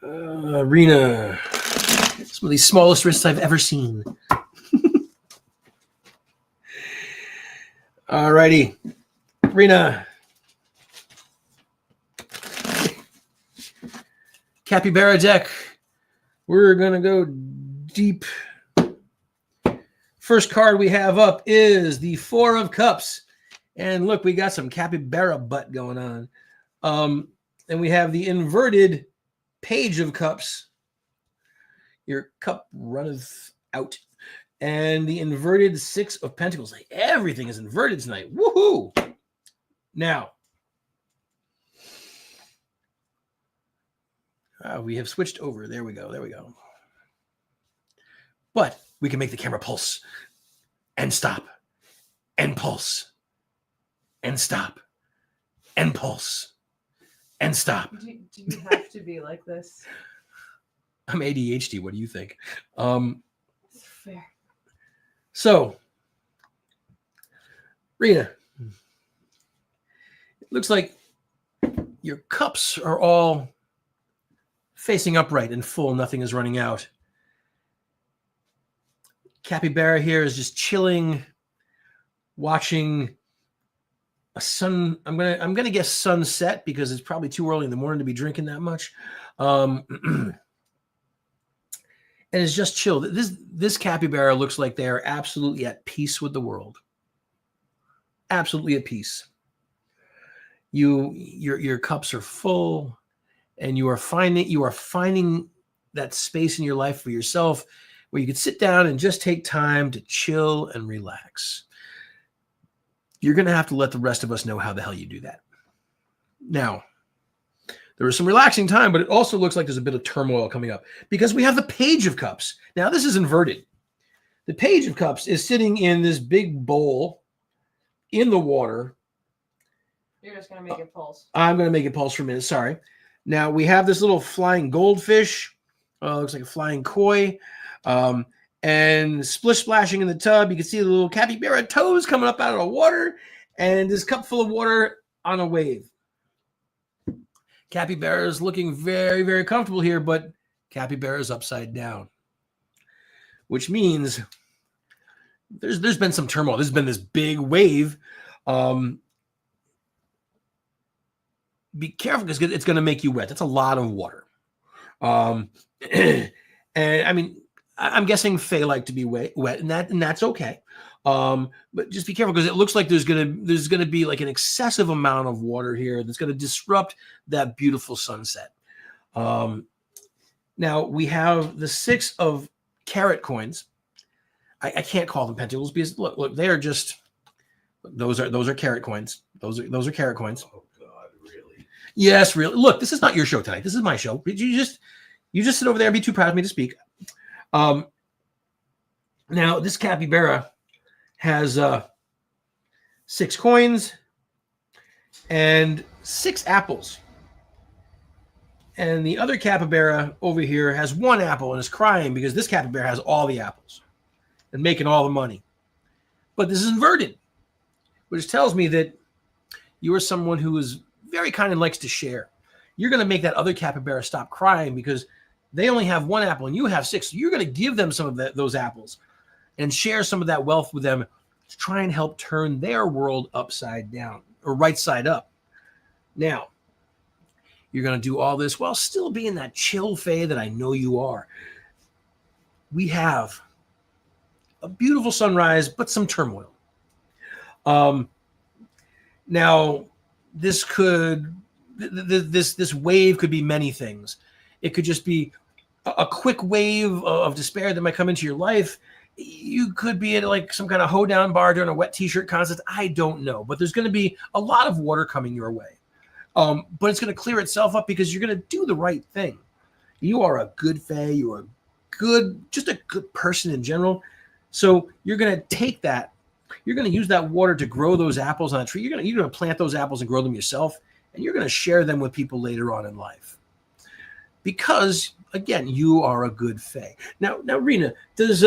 Rena, some of the smallest wrists I've ever seen. Alrighty, Rena. Capybara deck. We're gonna go deep. First card we have up is the Four of Cups. And look, we got some capybara butt going on. And we have the inverted Page of Cups. Your cup runneth out. And the inverted Six of Pentacles. Like everything is inverted tonight. Woohoo! Now, we have switched over. There we go. There we go. But we can make the camera pulse and stop and pulse and stop and pulse and stop. Do you have to be like this? I'm ADHD. What do you think? Fair. So, Rena, it looks like your cups are all facing upright and full. Nothing is running out. Capybara here is just chilling, watching a sun. I'm gonna guess sunset because it's probably too early in the morning to be drinking that much. And it's just chill. This capybara looks like they are absolutely at peace with the world. Absolutely at peace. Your cups are full, and you are finding that space in your life for yourself where you can sit down and just take time to chill and relax. You're going to have to let the rest of us know how the hell you do that. Now, there is some relaxing time, but it also looks like there's a bit of turmoil coming up because we have the Page of Cups. Now, this is inverted. The Page of Cups is sitting in this big bowl in the water. You're just going to make it pulse. I'm going to make it pulse for a minute. Sorry. Now, we have this little flying goldfish. Looks like a flying koi. And splish splashing in the tub. You can see the little capybara toes coming up out of the water. And this cup full of water on a wave. Capybara is looking very, very comfortable here, but capybara is upside down. Which means there's been some turmoil. There's been this big wave. Be careful because it's going to make you wet. That's a lot of water. And I mean, I'm guessing Faye like to be wet, and that's okay. But just be careful because it looks like there's gonna be like an excessive amount of water here that's gonna disrupt that beautiful sunset. Now we have the 6 of carat coins. I can't call them pentacles because look, they are just those are carat coins. Those are carat coins. Oh God, really? Yes, really. Look, this is not your show tonight. This is my show. You just sit over there and be too proud of me to speak. Now this capybara has 6 coins and 6 apples. And the other capybara over here has 1 apple and is crying because this capybara has all the apples and making all the money. But this is inverted, which tells me that you are someone who is very kind and likes to share. You're going to make that other capybara stop crying because they only have 1 apple and you have 6. So you're going to give them some of those apples and share some of that wealth with them to try and help turn their world upside down or right side up. Now, you're going to do all this while still being that chill fae that I know you are. We have a beautiful sunrise, but some turmoil. Now, this wave could be many things. It could just be a quick wave of despair that might come into your life. You could be at like some kind of hoedown bar during a wet t-shirt contest. I don't know, but there's going to be a lot of water coming your way. But it's going to clear itself up because you're going to do the right thing. You are a good fae. You are just a good person in general. So you're going to take that. You're going to use that water to grow those apples on a tree. You're going to plant those apples and grow them yourself, and you're going to share them with people later on in life. Because again, you are a good fae. Now, Rena, does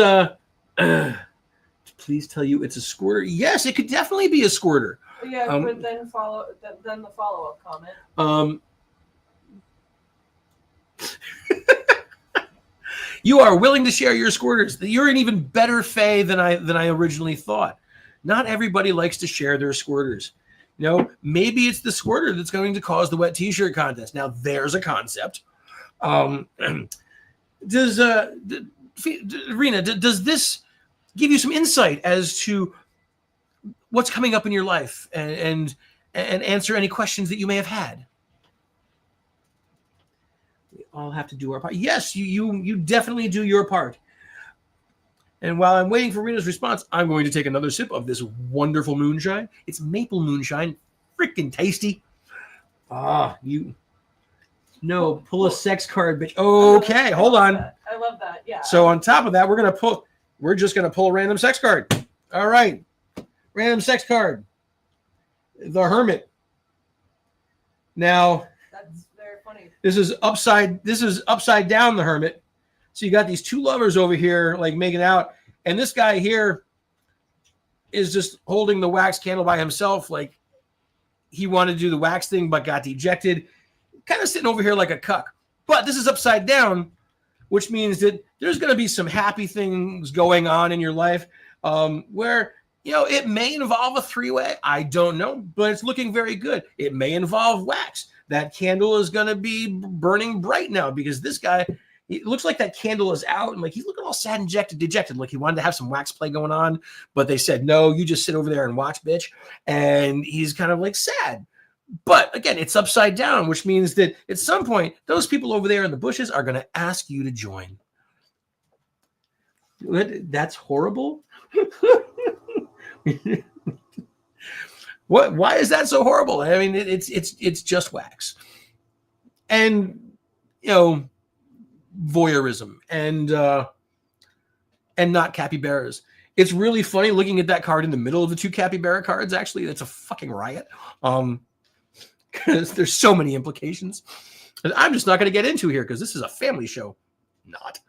please tell you it's a squirter? Yes, it could definitely be a squirter. Yeah, but then the follow-up comment. You are willing to share your squirters. You're an even better fae than I originally thought. Not everybody likes to share their squirters. You know, maybe it's the squirter that's going to cause the wet t-shirt contest. Now, there's a concept. Rena, does this give you some insight as to what's coming up in your life and answer any questions that you may have had? We all have to do our part. Yes, you definitely do your part. And while I'm waiting for Rena's response, I'm going to take another sip of this wonderful moonshine. It's maple moonshine, freaking tasty. No, pull a sex card, bitch. Okay, hold on. I love that. Yeah. So on top of that, we're just gonna pull a random sex card. All right, random sex card. The Hermit. Now, that's very funny. This is upside down. The Hermit. So you got these 2 lovers over here, like making out, and this guy here is just holding the wax candle by himself, like he wanted to do the wax thing, but got dejected. Kind of sitting over here like a cuck. But this is upside down, which means that there's going to be some happy things going on in your life where, it may involve a 3-way. I don't know, but it's looking very good. It may involve wax. That candle is going to be burning bright now because this guy, it looks like that candle is out and like he's looking all sad and dejected. Like he wanted to have some wax play going on, but they said, no, you just sit over there and watch, bitch. And he's kind of like sad. But again, it's upside down, which means that at some point, those people over there in the bushes are going to ask you to join. That's horrible. What? Why is that so horrible? I mean, it's just wax, and voyeurism, and not capybaras. It's really funny looking at that card in the middle of the 2 capybara cards. Actually, that's a fucking riot. Because there's so many implications. And I'm just not going to get into here because this is a family show. Not.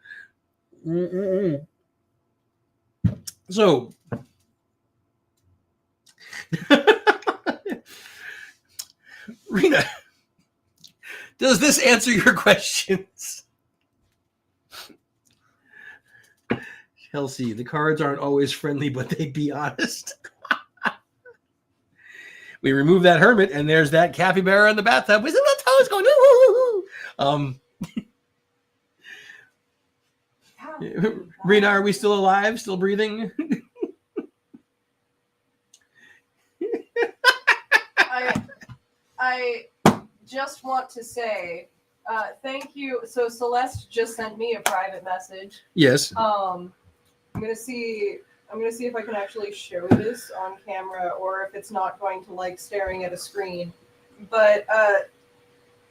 So, Rena, does this answer your questions? Chelsea, the cards aren't always friendly, but they be honest. We remove that Hermit, and there's that capybara in the bathtub with little toes going, Rena, are we still alive? Still breathing? I just want to say thank you. So Celeste just sent me a private message. Yes. I'm gonna see if I can actually show this on camera or if it's not going to like staring at a screen. But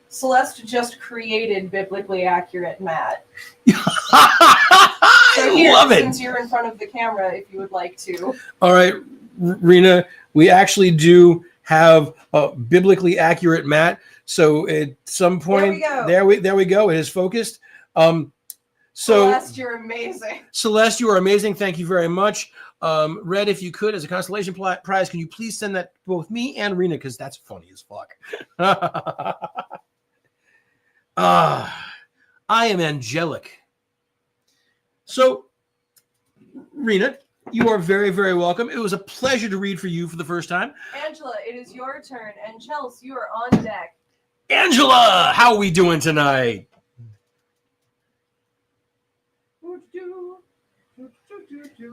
Celeste just created biblically accurate Matt. I love it. Since you're in front of the camera, if you would like to. All right, Rena, we actually do have a biblically accurate mat. So at some point, there we go. It is focused. So Celeste, you're amazing. Celeste, you are amazing. Thank you very much. Red, if you could, as a consolation prize, can you please send that to both me and Rena, because that's funny as fuck. I am angelic. So, Rena, you are very, very welcome. It was a pleasure to read for you for the first time. Angela, it is your turn, and Chelsea, you are on deck. Angela, how are we doing tonight?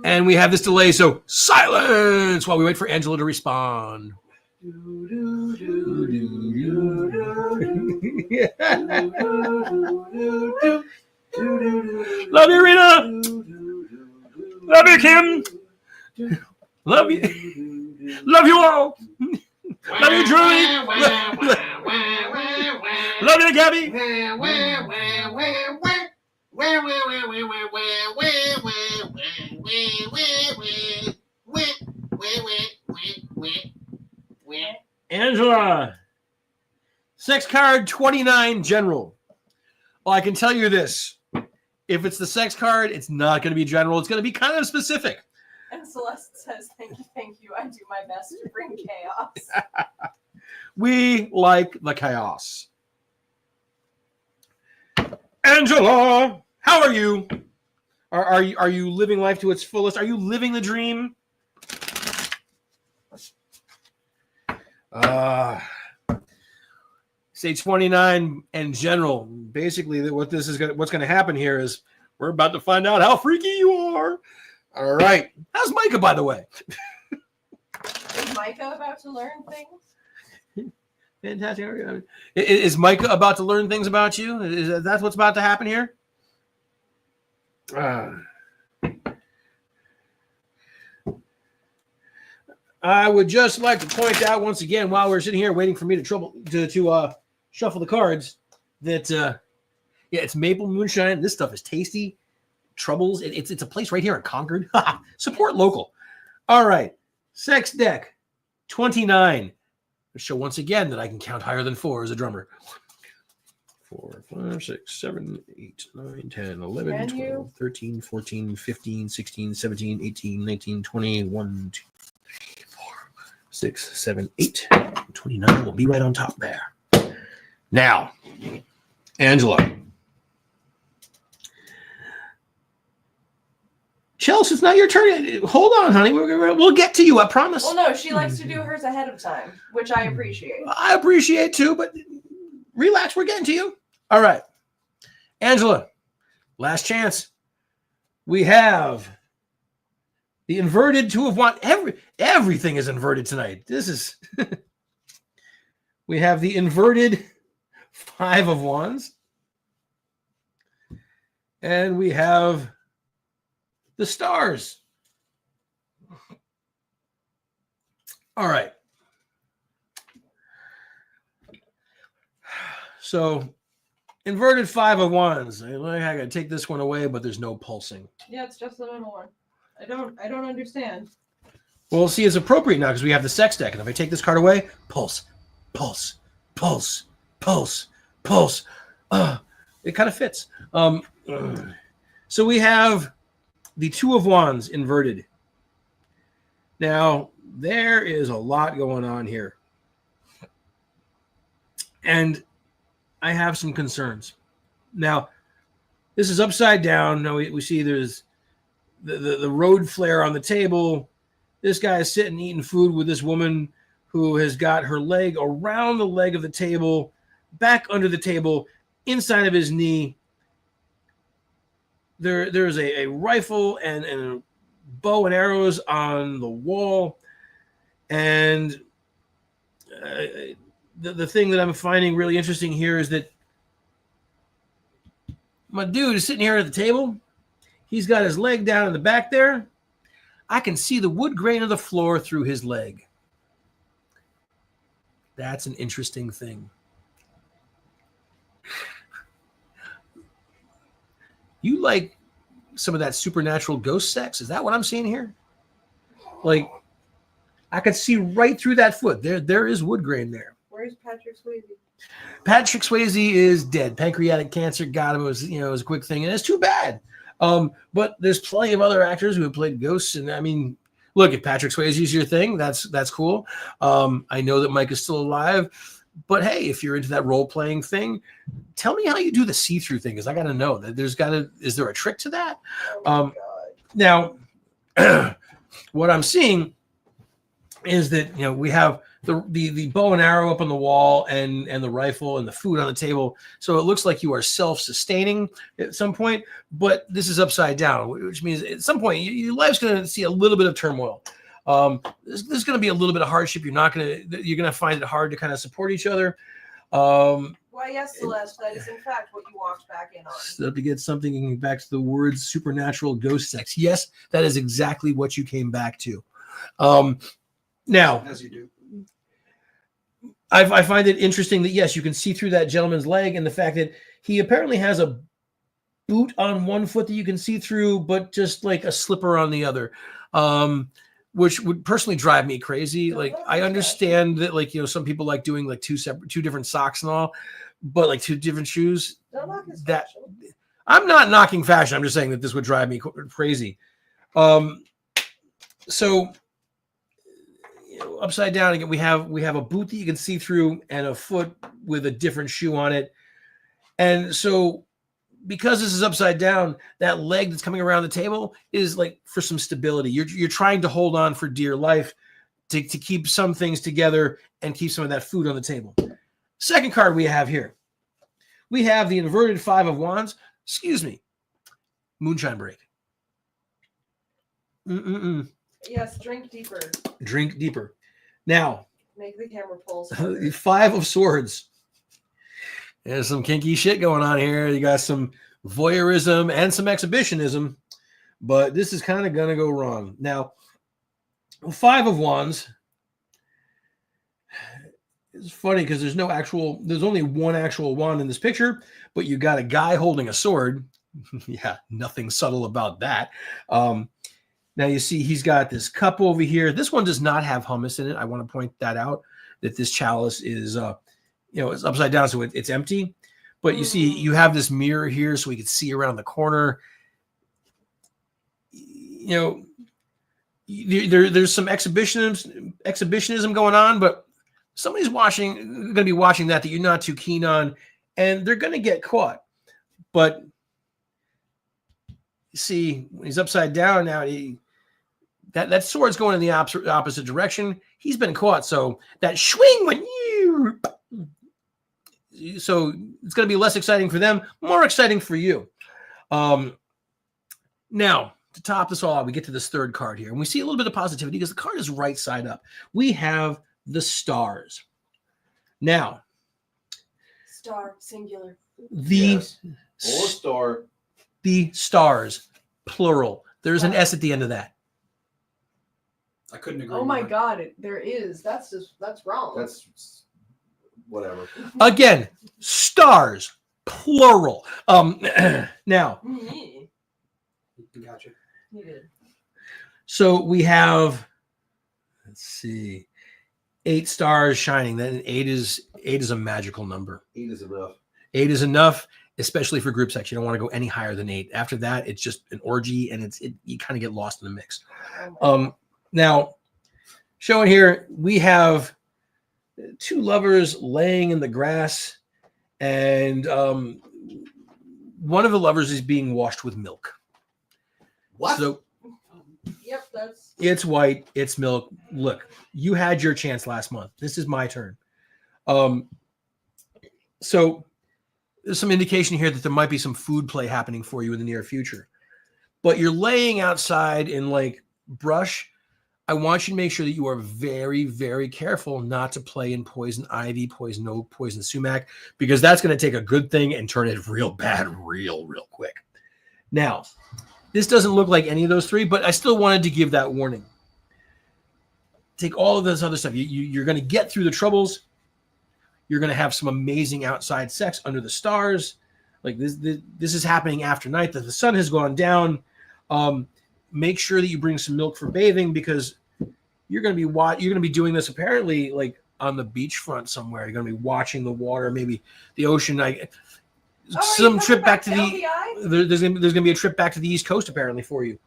And we have this delay, so silence while we wait for Angela to respond. Love you, Rena. Love you, Kim. Love you. Love you all. Love you, Julie. Love you, Gabby. Angela, sex card 29 general. Well, I can tell you this. If it's the sex card, it's not going to be general. It's going to be kind of specific. And Celeste says, thank you. I do my best to bring chaos. We like the chaos. Angela, how are you? Are you living life to its fullest? Are you living the dream? Say 29 and general. Basically, what's going to happen here is we're about to find out how freaky you are. All right. How's Micah, by the way? Is Micah about to learn things? Fantastic. Is Micah about to learn things about you? Is that what's about to happen here? I would just like to point out once again, while we're sitting here waiting for me to shuffle the cards, that it's maple moonshine. This stuff is tasty. Troubles. It's a place right here in Concord. Support local. All right. Sex deck 29. Show once again that I can count higher than 4 as a drummer. 4, 5, 6, 7, 8, 9, 10, 11, 12, 13, 14, 15, 16, 17, 18, 19, 20, 1, 2, 3, 4, 6, 7, 8. 29 will be right on top there. Now, Angela. Chelsea, it's not your turn. Hold on, honey. We'll get to you, I promise. Well, no, she likes to do hers ahead of time, which I appreciate. I appreciate too, but relax. We're getting to you. All right. Angela, last chance. We have the inverted 2 of Wands. Everything is inverted tonight. This is... We have the inverted 5 of Wands. And we have the stars. All right. So, inverted 5 of Wands. I got to take this one away, but there's no pulsing. Yeah, it's just the middle one. I don't understand. Well, see, it's appropriate now because we have the sex deck, and if I take this card away, pulse, pulse, pulse, pulse, pulse. It kind of fits. So we have the 2 of Wands inverted. Now, there is a lot going on here. And I have some concerns. Now, this is upside down. Now we see there's the road flare on the table. This guy is sitting eating food with this woman who has got her leg around the leg of the table, back under the table, inside of his knee. There's a rifle and bow and arrows on the wall. And the thing that I'm finding really interesting here is that my dude is sitting here at the table. He's got his leg down in the back there. I can see the wood grain of the floor through his leg. That's an interesting thing. You like some of that supernatural ghost sex. Is that what I'm seeing here? Like, I could see right through that foot. There is wood grain there. Where's Patrick Swayze? Patrick Swayze is dead. Pancreatic cancer got him. It was, it was a quick thing, and it's too bad. But there's plenty of other actors who have played ghosts, and I mean, look, if Patrick Swayze is your thing, that's cool. I know that Mike is still alive, but hey, if you're into that role playing thing, tell me how you do the see-through thing, because I got to know that is there a trick to that? Oh my God. Now, what I'm seeing is that we have the bow and arrow up on the wall and the rifle and the food on the table, so it looks like you are self-sustaining at some point, but this is upside down, which means at some point your life's going to see a little bit of turmoil. There's going to be a little bit of hardship. You're going to find it hard to kind of support each other. Why, yes, Celeste, that is in fact what you walked back in on. So to get something back to the words supernatural ghost sex. Yes, that is exactly what you came back to. Now, as you do. I find it interesting that, yes, you can see through that gentleman's leg, and the fact that he apparently has a boot on one foot that you can see through, but just like a slipper on the other, which would personally drive me crazy. Like, I understand that, like, some people like doing like two different socks and all, but like two different shoes. That I'm not knocking fashion. I'm just saying that this would drive me crazy. So upside down again, we have a boot that you can see through and a foot with a different shoe on it. And so because this is upside down, that leg that's coming around the table is like for some stability. You're trying to hold on for dear life to keep some things together and keep some of that food on the table. Second card we have here. We have the inverted 5 of Wands. Excuse me. Moonshine break. Yes, drink deeper. Drink deeper. Now, make the camera pulse. 5 of Swords. There's some kinky shit going on here. You got some voyeurism and some exhibitionism, but this is kind of going to go wrong. Now, 5 of Wands. It's funny because there's only one actual wand in this picture, but you got a guy holding a sword. Yeah, nothing subtle about that. Now you see he's got this cup over here. This one does not have hummus in it. I want to point that out, that this chalice is, it's upside down, so it's empty. But you see, you have this mirror here so we can see around the corner. There's some exhibitionism going on, but somebody's going to be watching that you're not too keen on, and they're going to get caught. But you see, when he's upside down now, that sword's going in the opposite direction. He's been caught, so that swing when so it's going to be less exciting for them, more exciting for you. Now, to top this all out, we get to this third card here, and we see a little bit of positivity because the card is right side up. We have the stars. Now, star singular. Or star. The stars, plural. There's an S at the end of that. I couldn't agree. Oh my God, there is. That's wrong. That's whatever. Again, stars, plural. Now, Gotcha. You did. so we have, let's see, 8 stars shining. Then 8 is a magical number. 8 is enough. 8 is enough, especially for group sex. You don't want to go any higher than 8. After that, it's just an orgy, and you kind of get lost in the mix. Now, showing here, we have 2 lovers laying in the grass, and one of the lovers is being washed with milk. What? So, Yep, it's white, it's milk. Look, you had your chance last month. This is my turn. So there's some indication here that there might be some food play happening for you in the near future. But you're laying outside in like brush. I want you to make sure that you are very, very careful not to play in poison ivy, poison oak, poison sumac, because that's going to take a good thing and turn it real bad real quick. Now, this doesn't look like any of those 3, but I still wanted to give that warning. Take all of this other stuff. You're going to get through the troubles. You're going to have some amazing outside sex under the stars. Like this is happening after night. The sun has gone down. Make sure that you bring some milk for bathing because you're going to be doing this apparently like on the beachfront somewhere. You're going to be watching the water, maybe the ocean. Some trip back to there's going to be a trip back to the East Coast apparently for you.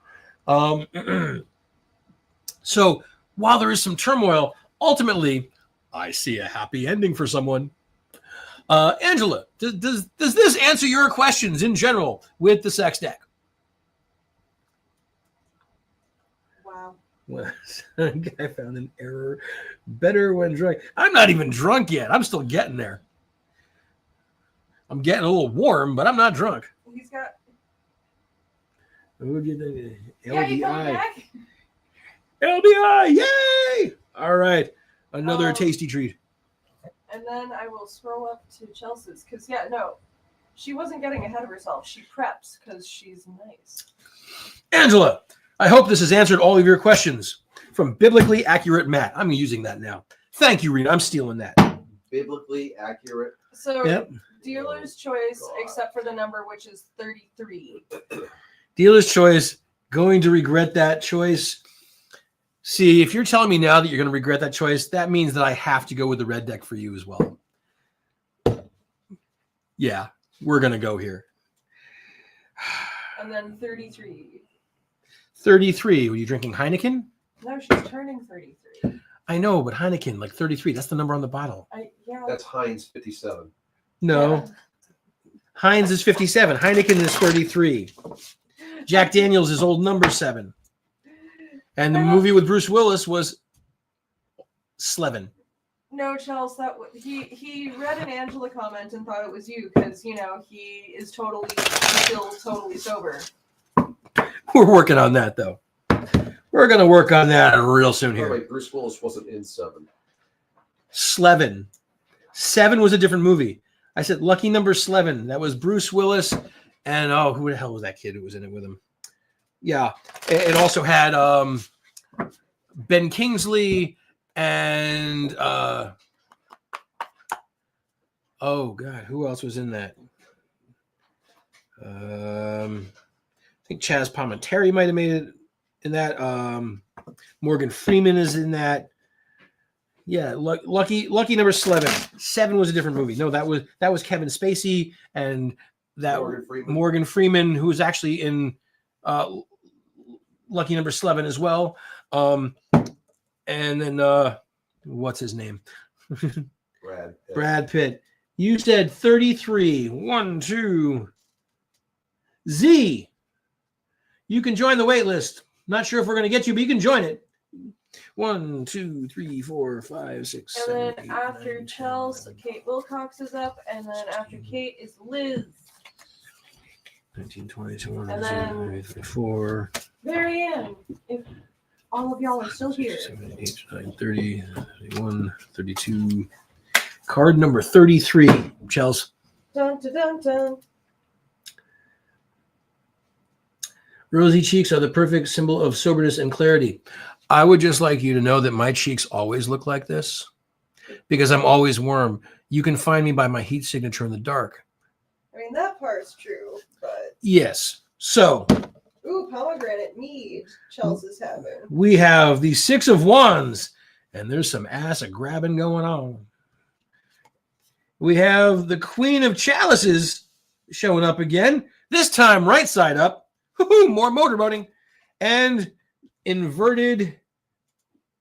So while there is some turmoil, ultimately, I see a happy ending for someone. Angela, does this answer your questions in general with the sex deck? Wow. Well, I found an error. Better when drunk. I'm not even drunk yet. I'm still getting there. I'm getting a little warm, but I'm not drunk. He's got. Who did the Yeah, you coming LBI? back? LBI, yay! All right, another tasty treat. And then I will scroll up to Chelsea's because she wasn't getting ahead of herself. She preps because she's nice. Angela, I hope this has answered all of your questions. From Biblically Accurate Matt. I'm using that now. Thank you, Rena. I'm stealing that. Biblically accurate. So, Yep. dealer's choice, except for the number, which is 33. Dealer's choice. Going to regret that choice. See, if you're telling me now that you're going to regret that choice, that means that I have to go with the red deck for you as well. Yeah, we're going to go here. And then 33. 33. Were you drinking Heineken? No, she's turning 33. I know, but Heineken, like 33. That's the number on the bottle. That's Heinz 57. No. Yeah. Heinz is 57. Heineken is 33. Jack Daniels is old number 7. And the movie with Bruce Willis was Slevin. No, Chels, he read an Angela comment and thought it was you because he is still totally sober. We're working on that though. We're gonna work on that real soon here. Wait, Bruce Willis wasn't in 7. Slevin. 7 was a different movie. I said lucky number Slevin. That was Bruce Willis, and who the hell was that kid who was in it with him? Yeah, it also had Ben Kingsley and oh god, who else was in that? I think Chaz Palminteri might have made it in that. Morgan Freeman is in that. Yeah, lucky number 11. 7 was a different movie. No, that was Kevin Spacey and that Morgan Freeman, who was actually in lucky number 11 as well. And then what's his name? Brad Pitt. You said 33. 1, 2. Z. You can join the wait list. Not sure if we're going to get you, but you can join it. 1, 2, 3, 4, 5, 6, and 7, then 8, after 9, Chels, 10, Kate Wilcox is up, and then after Kate is Liz. 19, 20, 21, And then 24, Marianne, if all of y'all are still here. 7, 8, 9, 30, 31, 32. Card number 33, Chels. Dun, dun, dun, dun. Rosy cheeks are the perfect symbol of soberness and clarity. I would just like you to know that my cheeks always look like this because I'm always warm. You can find me by my heat signature in the dark. I mean, that part's true, but... Yes. So... Ooh, pomegranate mead Chels is having. We have the 6 of Wands, and there's some ass grabbing going on. We have the Queen of Chalices showing up again, this time right side up. More motorboating. And inverted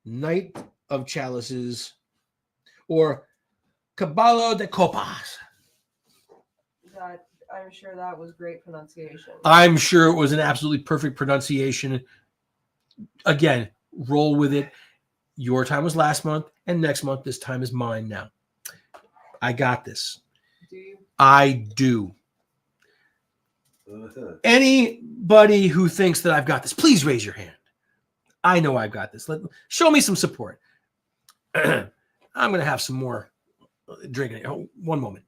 Knight of Chalices, or Caballo de Copas. I'm sure that was great pronunciation. I'm sure it was an absolutely perfect pronunciation. Again, roll with it. Your time was last month, and next month, this time is mine now. I got this. Do you? I do. Anybody who thinks that I've got this, please raise your hand. I know I've got this. Show me some support. I'm going to have some more drinking. Oh, one moment.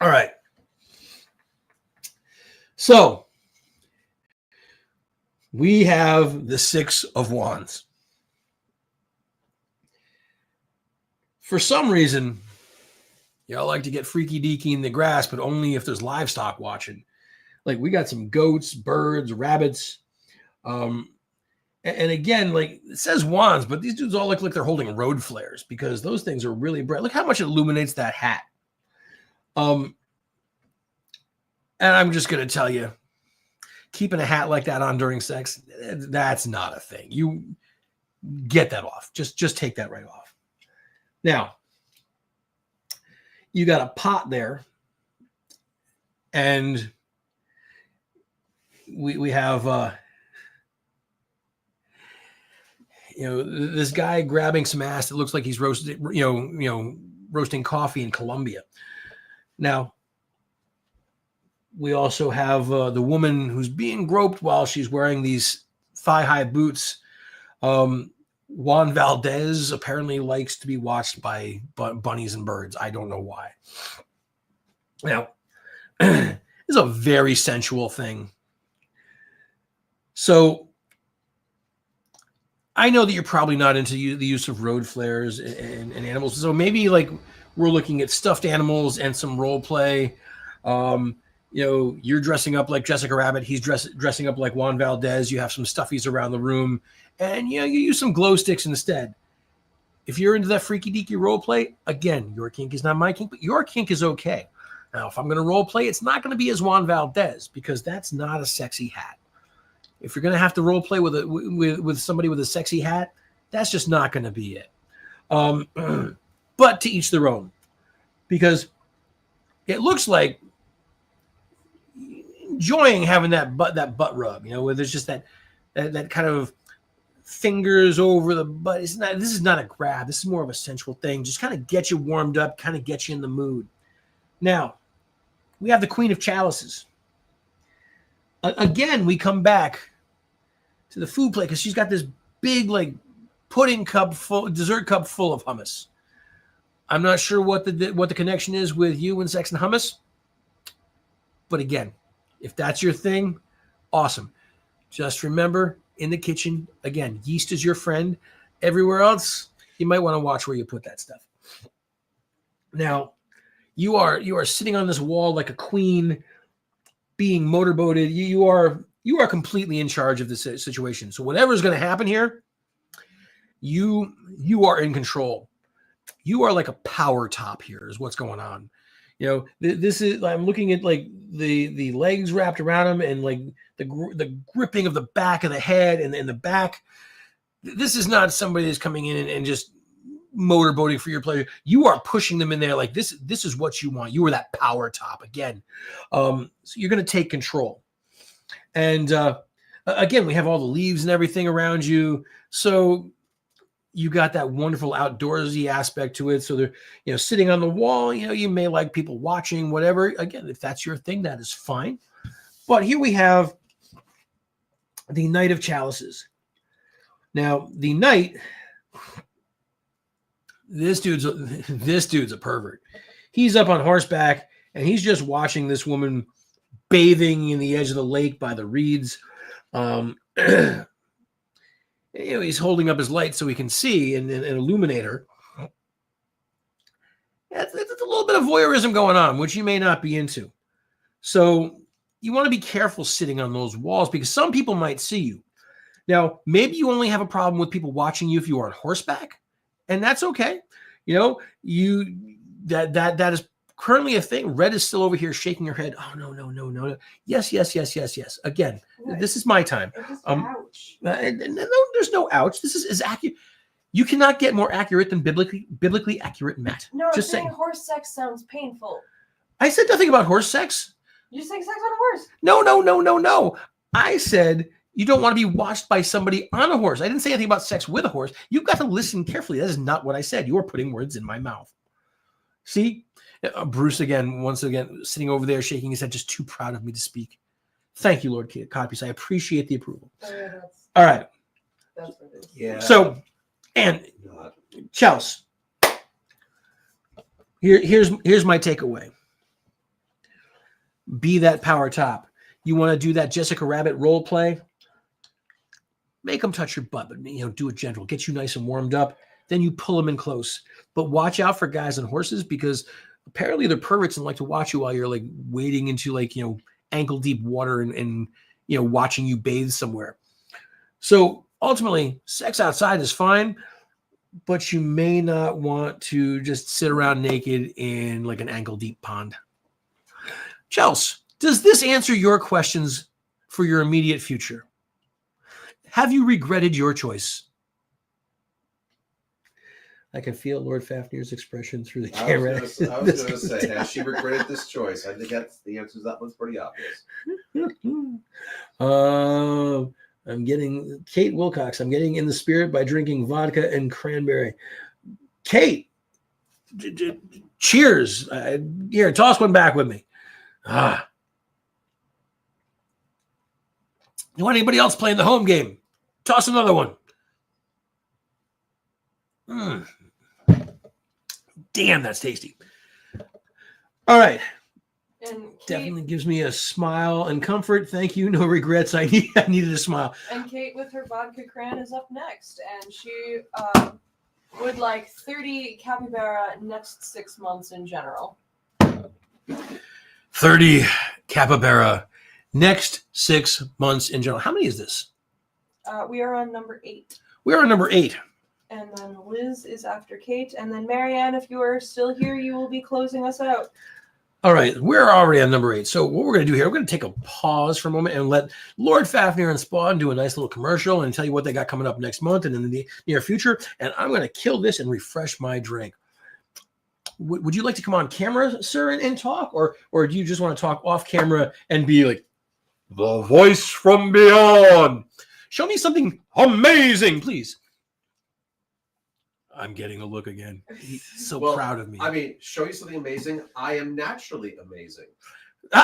All right. So we have the 6 of Wands. For some reason, Y'all like to get freaky deaky in the grass, but only if there's livestock watching. Like we got some goats, birds, rabbits. And again, like it says wands, but these dudes all look like they're holding road flares because those things are really bright. Look how much it illuminates that hat. And I'm just going to tell you, keeping a hat like that on during sex, that's not a thing. You get that off. Just take that right off. Now, you got a pot there, and we have this guy grabbing some ass that looks like he's roasting coffee in Colombia. Now, we also have the woman who's being groped while she's wearing these thigh-high boots. Juan Valdez apparently likes to be watched by bunnies and birds. I don't know why. Now, this is a very sensual thing. So, I know that you're probably not into the use of road flares and animals. So maybe like we're looking at stuffed animals and some role play. You're dressing up like Jessica Rabbit. He's dressing up like Juan Valdez. You have some stuffies around the room, and you use some glow sticks instead. If you're into that freaky deaky role play, again, your kink is not my kink, but your kink is okay. Now, if I'm going to role play, it's not going to be as Juan Valdez because that's not a sexy hat. If you're going to have to role play with somebody with a sexy hat, that's just not going to be it. But to each their own, because it looks like enjoying having that butt rub, where there's just that kind of fingers over the butt. This is not a grab. This is more of a sensual thing. Just kind of get you warmed up, kind of get you in the mood. Now, we have the Queen of Chalices. Again, we come back to the food plate because she's got this big like dessert cup full of hummus. I'm not sure what the connection is with you and sex and hummus, but again, if that's your thing, awesome. Just remember, in the kitchen, again, yeast is your friend. Everywhere else, you might want to watch where you put that stuff. Now, you are sitting on this wall like a queen, being motorboated. You are completely in charge of the situation. So whatever's going to happen here, you are in control. You are like a power top here is what's going on. This is, I'm looking at like the legs wrapped around him and like the gripping of the back of the head and the back. This is not somebody that's coming in and just motorboating for your pleasure. You are pushing them in there like this is what you want. You are that power top again. So you're going to take control. And again, we have all the leaves and everything around you. So you got that wonderful outdoorsy aspect to it. So they're, sitting on the wall, you may like people watching, whatever. Again, if that's your thing, that is fine. But here we have the Knight of Chalices. Now, the Knight, this dude's a pervert. He's up on horseback and he's just watching this woman bathing in the edge of the lake by the reeds. He's holding up his light so he can see and illuminate her. It's a little bit of voyeurism going on, which you may not be into. So you want to be careful sitting on those walls because some people might see you. Now, maybe you only have a problem with people watching you if you are on horseback, and that's okay. That is currently a thing. Red is still over here shaking her head. Oh, no. Yes. Again, What? This is my time. Ouch. No, there's no ouch. This is accurate. You cannot get more accurate than biblically accurate, Matt. No, Just saying saying. horse sex sounds painful. I said nothing about horse sex. You're saying sex on a horse. No. I said you don't want to be watched by somebody on a horse. I didn't say anything about sex with a horse. You've got to listen carefully. That is not what I said. You are putting words in my mouth. See? Bruce, once again, sitting over there, shaking his head, just too proud of me to speak. Thank you, Lord Codpiece. I appreciate the approval. Oh, yeah, All right. that's what it is. Yeah. So, and Chels, here's my takeaway. Be that power top. You want to do that Jessica Rabbit role play? Make them touch your butt, but do it gentle. Get you nice and warmed up. Then you pull them in close. But watch out for guys and horses because apparently they're perverts and like to watch you while you're like wading into like, ankle deep water and watching you bathe somewhere. So ultimately, sex outside is fine, but you may not want to just sit around naked in like an ankle deep pond. Chels, does this answer your questions for your immediate future? Have you regretted your choice? I can feel Lord Fafnir's expression through the camera. I was going to say, has she regretted this choice? I think that's the answer to that one's pretty obvious. I'm getting Kate Wilcox. I'm getting in the spirit by drinking vodka and cranberry. Kate, cheers. Here, toss one back with me. You want anybody else playing the home game? Toss another one. Damn, that's tasty. All right. And Kate, Definitely gives me a smile and comfort. Thank you. No regrets. I needed a smile. And Kate with her vodka cran is up next, and she would like 30 capybara next 6 months in general. 30 capybara next 6 months in general. How many is this? We are on number 8. We're on number 8. And then Liz is after Kate. And then Marianne, if you are still here, you will be closing us out. All right, we're already on number 8. So what we're going to do here, we're going to take a pause for a moment and let Lord Fafnir and Spawn do a nice little commercial and tell you what they got coming up next month and in the near future. And I'm going to kill this and refresh my drink. Would you like to come on camera, sir, and talk? Or do you just want to talk off camera and be like, the voice from beyond? Show me something amazing, please. I'm getting a look again. He's so proud of me. I mean, show you something amazing. I am naturally amazing.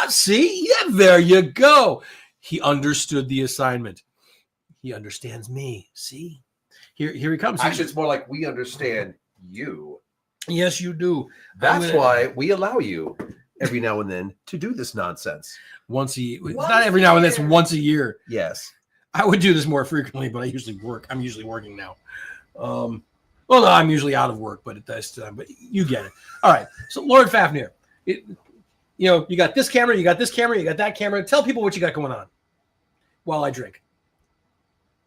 See? Yeah, there you go. He understood the assignment. He understands me. See? Here he comes. Actually, it's more like we understand you. Yes, you do. That's why we allow you every now and then to do this nonsense. Once a year. It's not every now and then, it's once a year. Yes. I would do this more frequently, but I usually work. I'm usually working now. Well, no, I'm usually out of work, but but you get it. All right. So, Lord Fafnir, you got this camera, you got this camera, you got that camera. Tell people what you got going on while I drink.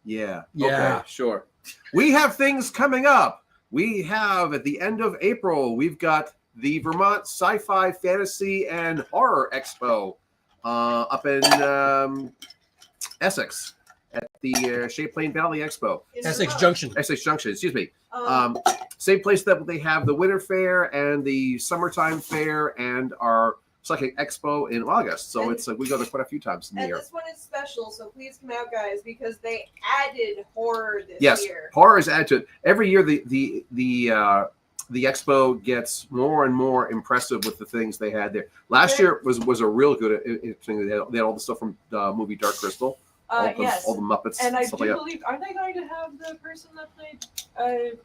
Yeah. Yeah. Okay, sure. We have things coming up. We have at the end of April, we've got the Vermont Sci-Fi, Fantasy, and Horror Expo up in Essex at the Champlain Valley Expo. Essex Junction. Essex Junction, excuse me. Same place that they have the Winter Fair and the Summertime Fair and our Psychic Expo in August. So it's like we go there quite a few times in the year. And this one is special, so please come out, guys, because they added horror this year. Yes, horror is added to it. Every year the expo gets more and more impressive with the things they had there. Last year was a real good thing. They had all the stuff from the movie Dark Crystal. Yes. All the Muppets. And I stuff do like believe, aren't they going to have the person that played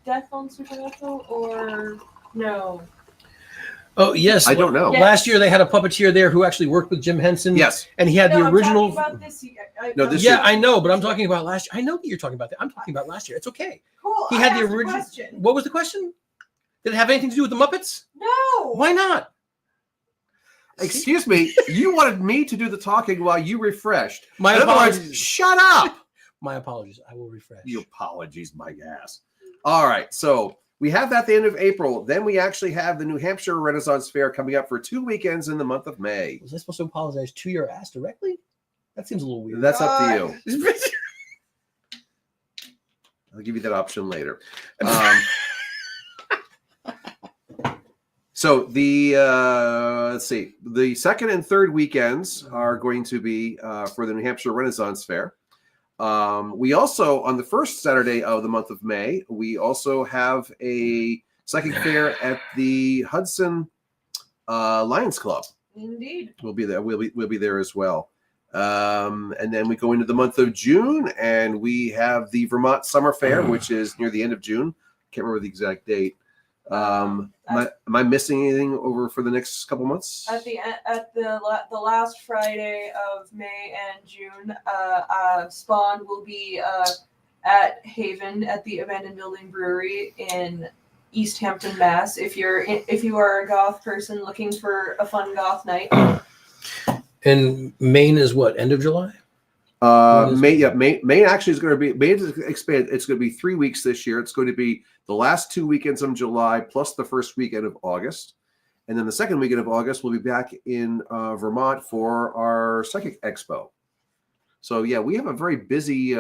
Death on Supernatural, or no? Oh, yes. I don't know. Yes. Last year they had a puppeteer there who actually worked with Jim Henson. Yes. And he had the original. I'm talking about this year. This year. I know, but I'm talking about last year. I know that you're talking about that. I'm talking about last year. It's okay. Cool. He had the original. Question. What was the question? Did it have anything to do with the Muppets? No. Why not? Excuse me, you wanted me to do the talking while you refreshed. My In other words, apologies. shut up. My apologies. I will refresh. You apologies, my ass. All right, so we have that at the end of April. Then we actually have the New Hampshire Renaissance Fair coming up for 2 weekends in the month of May. Was I supposed to apologize to your ass directly? That seems a little weird. That's up to you. I'll give you that option later. So the let's see, the second and third weekends are going to be for the New Hampshire Renaissance Fair. We also, on the first Saturday of the month of May, we also have a psychic fair at the Hudson Lions Club. Indeed. We'll be there. We'll be there as well. And then we go into the month of June, and we have the Vermont Summer Fair, which is near the end of June. Can't remember the exact date. Am I missing anything over for the next couple months? At the last Friday of May and June, Spawn will be at Haven at the Abandoned Building Brewery in East Hampton, Mass. If you are a goth person looking for a fun goth night. And Maine is what, end of July? May actually is going to be May is expand. It's going to be 3 weeks this year. It's going to be the last 2 weekends of July plus the first weekend of August, and then the second weekend of August we'll be back in Vermont for our Psychic Expo. So yeah, we have a very busy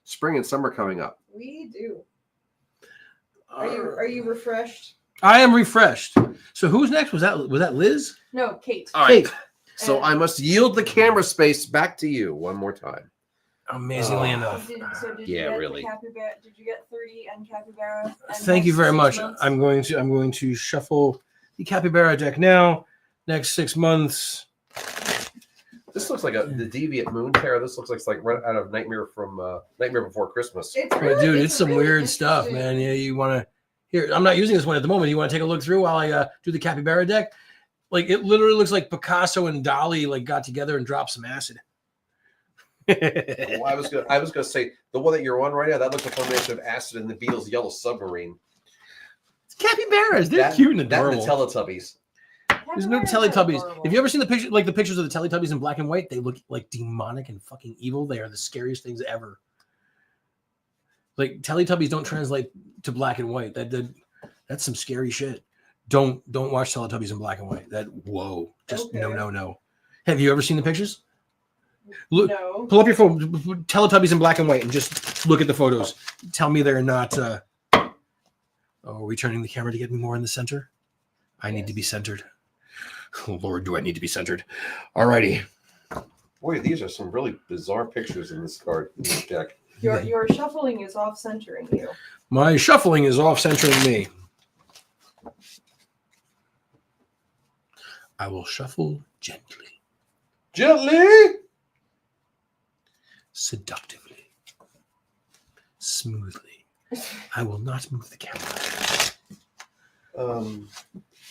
spring and summer coming up. We do. Are you refreshed? I am refreshed. So who's next? Was that Liz? No, Kate. All right. So I must yield the camera space back to you one more time. Amazingly enough. Did Yeah, you get really. Did you get 30 and capybara? And Thank you next very 6 much. months? I'm going to shuffle the capybara deck now. Next 6 months. This looks like the Deviant Moon Terror. This looks like right out of Nightmare Before Christmas. It's really, Dude, it's some really weird stuff, interesting. man. Yeah, you want to here. I'm not using this one at the moment. You want to take a look through while I do the capybara deck? Like it literally looks like Picasso and Dali like got together and dropped some acid. Well, I was gonna say the one that you're on right now. That looks like a combination of acid and the Beatles' Yellow Submarine. It's capybaras. They're cute and That adorable. and the Teletubbies. There's no Capybaras are Teletubbies. adorable. Have you ever seen the pictures of the Teletubbies in black and white? They look like demonic and fucking evil. They are the scariest things ever. Like Teletubbies don't translate to black and white. That's some scary shit. Don't watch Teletubbies in black and white. Just Okay. no. Have you ever seen the pictures? Look, No. pull up your phone, Teletubbies in black and white, and just look at the photos. Tell me they're not. Oh, are we turning the camera to get me more in the center? I need to be centered. Oh, Lord, do I need to be centered? Alrighty. Boy, these are some really bizarre pictures in this card in this deck. Your shuffling is off centering you. My shuffling is off centering me. I will shuffle gently, seductively, smoothly. I will not move the camera.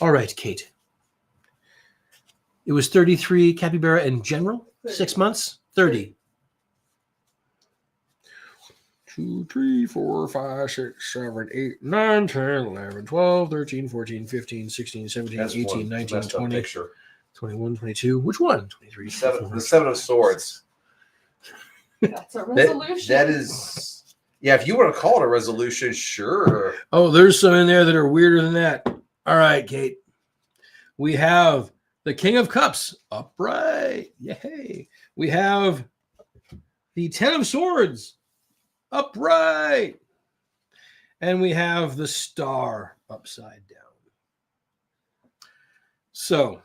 All right, Kate. It was 33 capybara in general, 6 months, 30. 2, 3, 4, 5, 6, 7, 8, 9, 10, 11, 12, 13, 14, 15, 16, 17, That's 18, one 19, messed up 20, picture. 21, 22. Which one? 23, The Seven of Swords. That's a resolution. That is, yeah. If you want to call it a resolution, sure. Oh, there's some in there that are weirder than that. All right, Kate. We have the King of Cups upright. Yay. We have the Ten of Swords upright. And we have the Star upside down. So,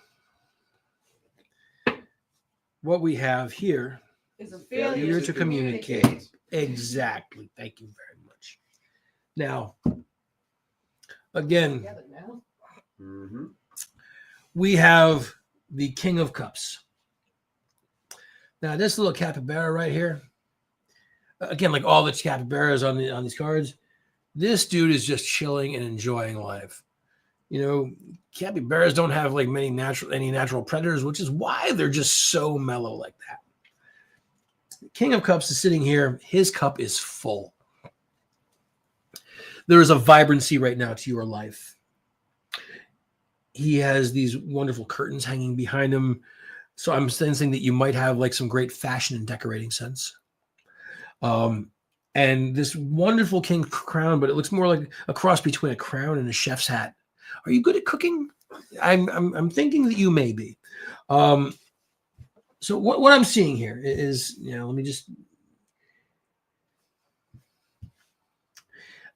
what we have here is a failure failure to communicate. Exactly. Thank you very much. Now, again, Together now. Mm-hmm. we have the King of Cups. Now, this little capybara right here, again, like all the capybaras on these cards, this dude is just chilling and enjoying life. You know, capybaras don't have like any natural predators, which is why they're just so mellow like that. King of Cups is sitting here. His cup is full. There is a vibrancy right now to your life. He has these wonderful curtains hanging behind him. So I'm sensing that you might have like some great fashion and decorating sense. And this wonderful king crown, but it looks more like a cross between a crown and a chef's hat. Are you good at cooking? I'm thinking that you may be. So what I'm seeing here is, let me just.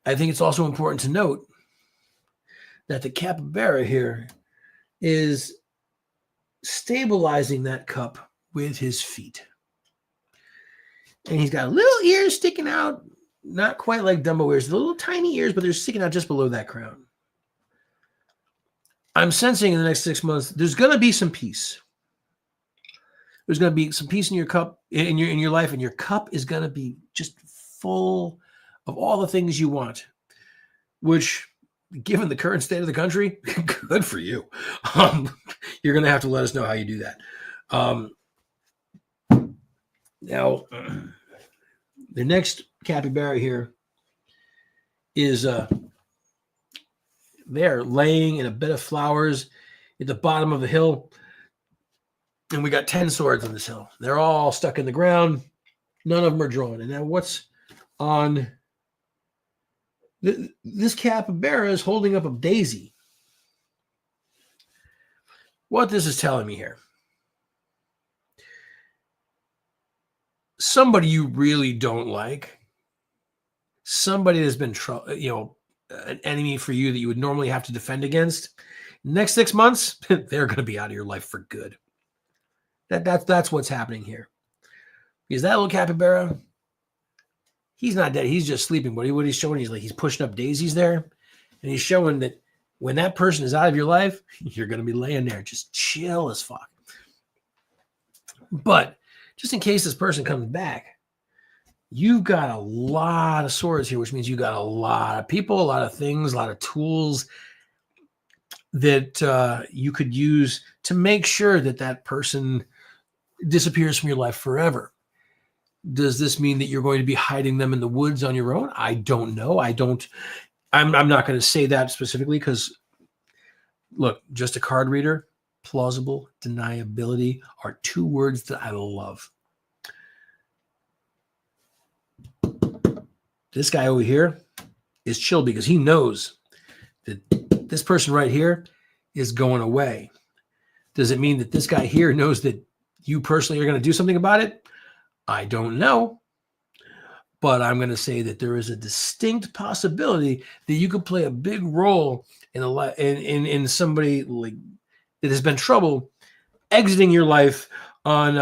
I think it's also important to note that the capybara here is stabilizing that cup with his feet. And he's got little ears sticking out, not quite like Dumbo ears, the little tiny ears, but they're sticking out just below that crown. I'm sensing in the next 6 months, there's going to be some peace. There's going to be some peace in your cup, in your life, and your cup is going to be just full of all the things you want, which, given the current state of the country, good for you. You're going to have to let us know how you do that. Now, the next capybara here is They're laying in a bed of flowers at the bottom of a hill. And we got 10 swords on this hill. They're all stuck in the ground. None of them are drawn. And now what's on this capybara is holding up a daisy. What this is telling me here. Somebody you really don't like. Somebody that's been, an enemy for you that you would normally have to defend against. Next 6 months, they're going to be out of your life for good. That's what's happening here. Because that little capybara, he's not dead. He's just sleeping. But what he's showing, he's pushing up daisies there. And he's showing that when that person is out of your life, you're going to be laying there just chill as fuck. But just in case this person comes back, you've got a lot of swords here, which means you got a lot of people, a lot of things, a lot of tools that you could use to make sure that that person disappears from your life forever. Does this mean that you're going to be hiding them in the woods on your own? I don't know. I'm not going to say that specifically because, look, just a card reader, plausible deniability are two words that I love. This guy over here is chill because he knows that this person right here is going away. Does it mean that this guy here knows that you personally are going to do something about it? I don't know. But I'm going to say that there is a distinct possibility that you could play a big role in somebody like that has been trouble exiting your life on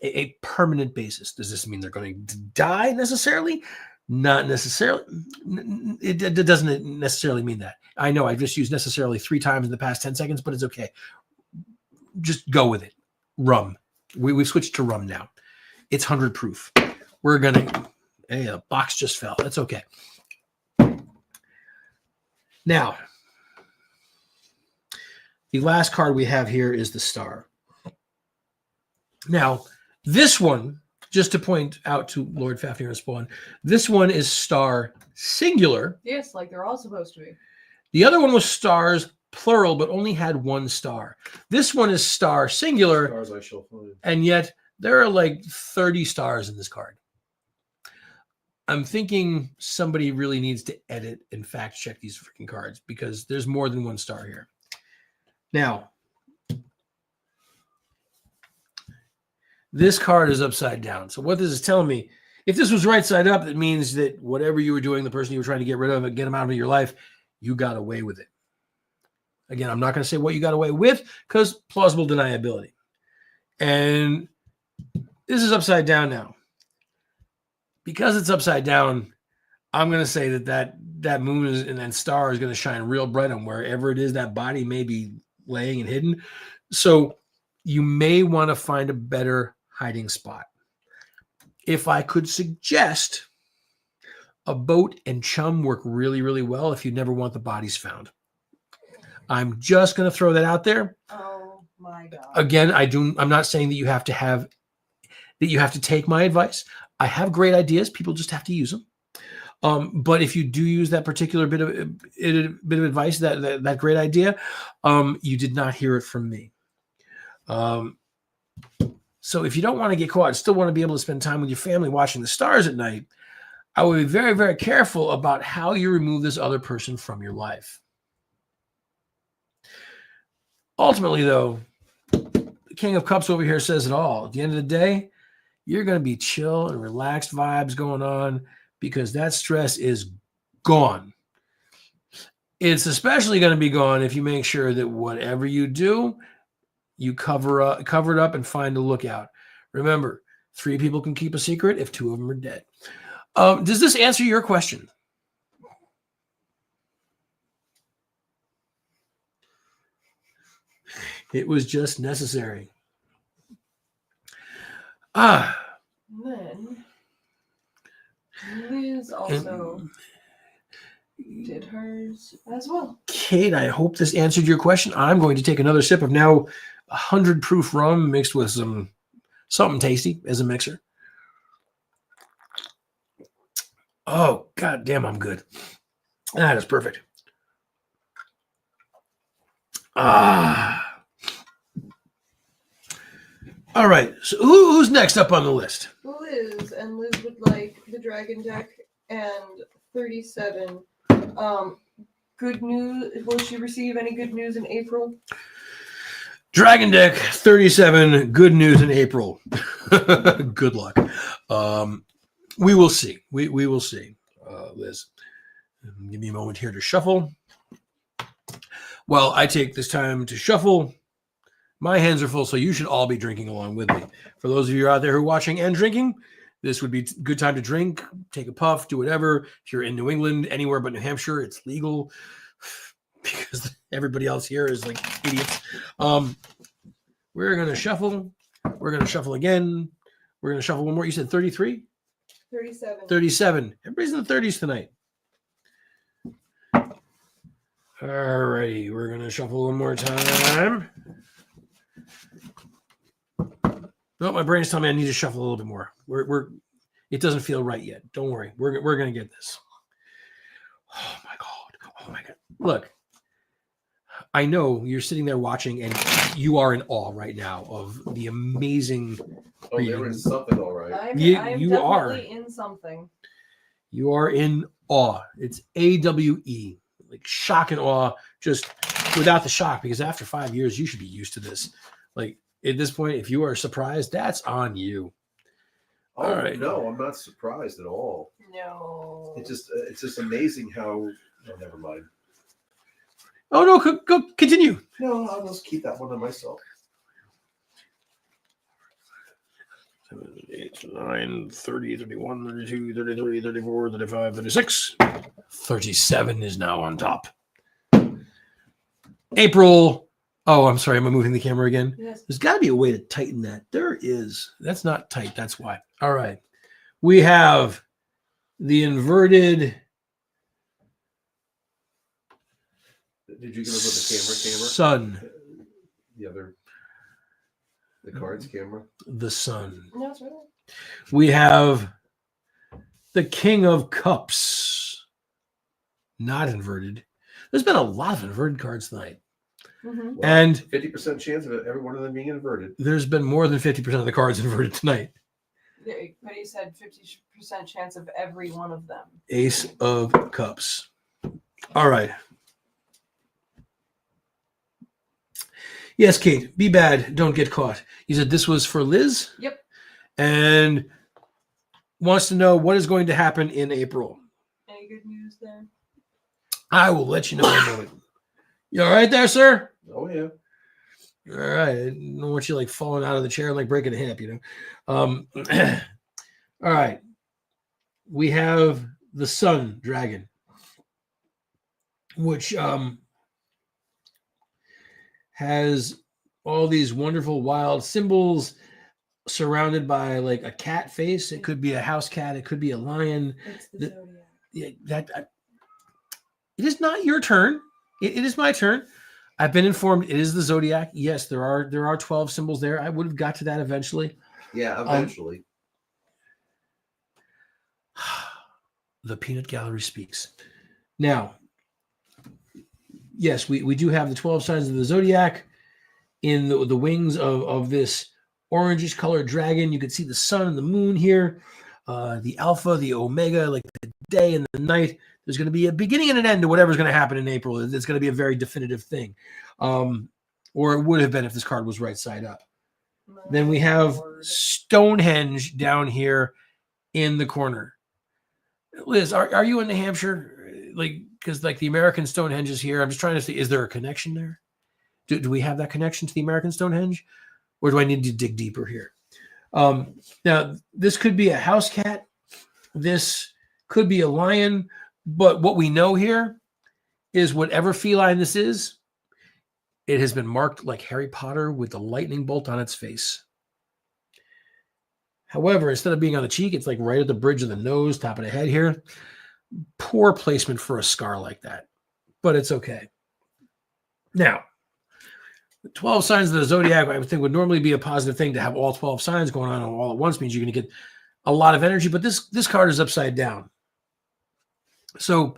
a permanent basis. Does this mean they're going to die necessarily? Not necessarily. It doesn't necessarily mean that. I know I just used necessarily 3 times in the past 10 seconds, but it's okay. Just go with it. Rum. We've switched to rum now. It's 100 proof. We're going to... Hey, a box just fell. That's okay. Now, the last card we have here is the star. Now, this one, just to point out to Lord Fafnir and Spawn, this one is star singular. Yes, like they're all supposed to be. The other one was stars plural, but only had 1 star. This one is star singular. Stars I shall find. And yet there are like 30 stars in this card. I'm thinking somebody really needs to edit and fact check these freaking cards because there's more than 1 star here. Now, this card is upside down. So what this is telling me, if this was right side up, it means that whatever you were doing, the person you were trying to get rid of and get them out of your life, you got away with it. Again, I'm not going to say what you got away with because plausible deniability. And this is upside down now. Because it's upside down, I'm going to say that moon and that star is going to shine real bright on wherever it is that body may be laying and hidden. So you may want to find a better hiding spot. If I could suggest, a boat and chum work really, really well if you never want the bodies found. I'm just going to throw that out there. Oh my God. Again, I'm not saying that you have to take my advice. I have great ideas. People just have to use them. But if you do use that particular bit of advice, that great idea, you did not hear it from me. So if you don't want to get caught and still want to be able to spend time with your family watching the stars at night, I would be very, very careful about how you remove this other person from your life. Ultimately, though, the King of Cups over here says it all. At the end of the day, you're going to be chill and relaxed vibes going on because that stress is gone. It's especially going to be gone if you make sure that whatever you do, you cover it up and find a lookout. Remember, 3 people can keep a secret if 2 of them are dead. Does this answer your question? It was just necessary. Then Liz also did hers as well. Kate, I hope this answered your question. I'm going to take another sip of now 100 proof rum mixed with something tasty as a mixer. Oh, God damn, I'm good. That is perfect. Ah. All right. So who's next up on the list? Liz, and Liz would like the Dragon deck and 37. Good news. Will she receive any good news in April? Dragon deck 37. Good news in April. Good luck. We will see. We will see. Liz, give me a moment here to shuffle. Well, I take this time to shuffle. My hands are full, so you should all be drinking along with me. For those of you out there who are watching and drinking, this would be a good time to drink, take a puff, do whatever. If you're in New England, anywhere but New Hampshire, it's legal because everybody else here is like idiots. We're going to shuffle. We're going to shuffle again. We're going to shuffle one more. You said 33? 37. 37. Everybody's in the 30s tonight. All righty. We're going to shuffle one more time. No, my brain's telling me I need to shuffle a little bit more. It doesn't feel right yet. Don't worry. We're going to get this. Oh my God. Oh my God. Look, I know you're sitting there watching and you are in awe right now of the amazing There is something, all right. I'm You definitely are. in something. You are in awe. It's AWE, like shock and awe, just without the shock, because after 5 years, you should be used to this. Like at this point, if you are surprised, that's on you. Oh, all right. No, I'm not surprised at all. No. It's just amazing how. Oh, never mind. Oh no, go continue. No, I'll just keep that one to myself. 7, 8, 9, 30, 31, 32, 33, 34, 35, 36. 37 is now on top. April. Oh, I'm sorry. Am I moving the camera again? Yes. There's got to be a way to tighten that. There is. That's not tight. That's why. All right. We have the inverted. Did you give us the camera? Sun. The cards camera. The sun. No, it's right. We have the King of Cups. Not inverted. There's been a lot of inverted cards tonight. Mm-hmm. Well, And 50% chance of every one of them being inverted. there's been more than 50% of the cards inverted tonight. Yeah, but he said 50% chance of every one of them. Ace of Cups. All right. Yes, Kate, be bad. Don't get caught. You said this was for Liz? Yep. And wants to know what is going to happen in April. Any good news there? I will let you know in a moment. You all right there, sir? Oh yeah. All right. I don't want you like falling out of the chair and like breaking a hip, you know. All right. We have the Sun Dragon, which has all these wonderful wild symbols surrounded by like a cat face. It could be a house cat. It could be a lion. It's the Zodiac. Yeah, it is not your turn. It is my turn. I've been informed it is the Zodiac. Yes, there are 12 symbols there. I would have got to that eventually. Yeah, eventually. The Peanut Gallery speaks. Now, yes, we do have the 12 signs of the Zodiac in the wings of this orangish colored dragon. You can see the sun and the moon here, the alpha, the omega, like the day and the night. There's going to be a beginning and an end to whatever's going to happen in April. It's going to be a very definitive thing. Or it would have been if this card was right side up. Then we have Stonehenge down here in the corner. Liz, are you in New Hampshire? Like, because like the American Stonehenge is here. I'm just trying to see, is there a connection there? Do we have that connection to the American Stonehenge? Or do I need to dig deeper here? Now, this could be a house cat. This could be a lion. But what we know here is whatever feline this is, it has been marked like Harry Potter with the lightning bolt on its face. However, instead of being on the cheek, it's like right at the bridge of the nose, top of the head here. Poor placement for a scar like that, but it's okay. Now, the 12 signs of the Zodiac, I would think would normally be a positive thing to have all 12 signs going on all at once, means you're going to get a lot of energy, but this card is upside down. So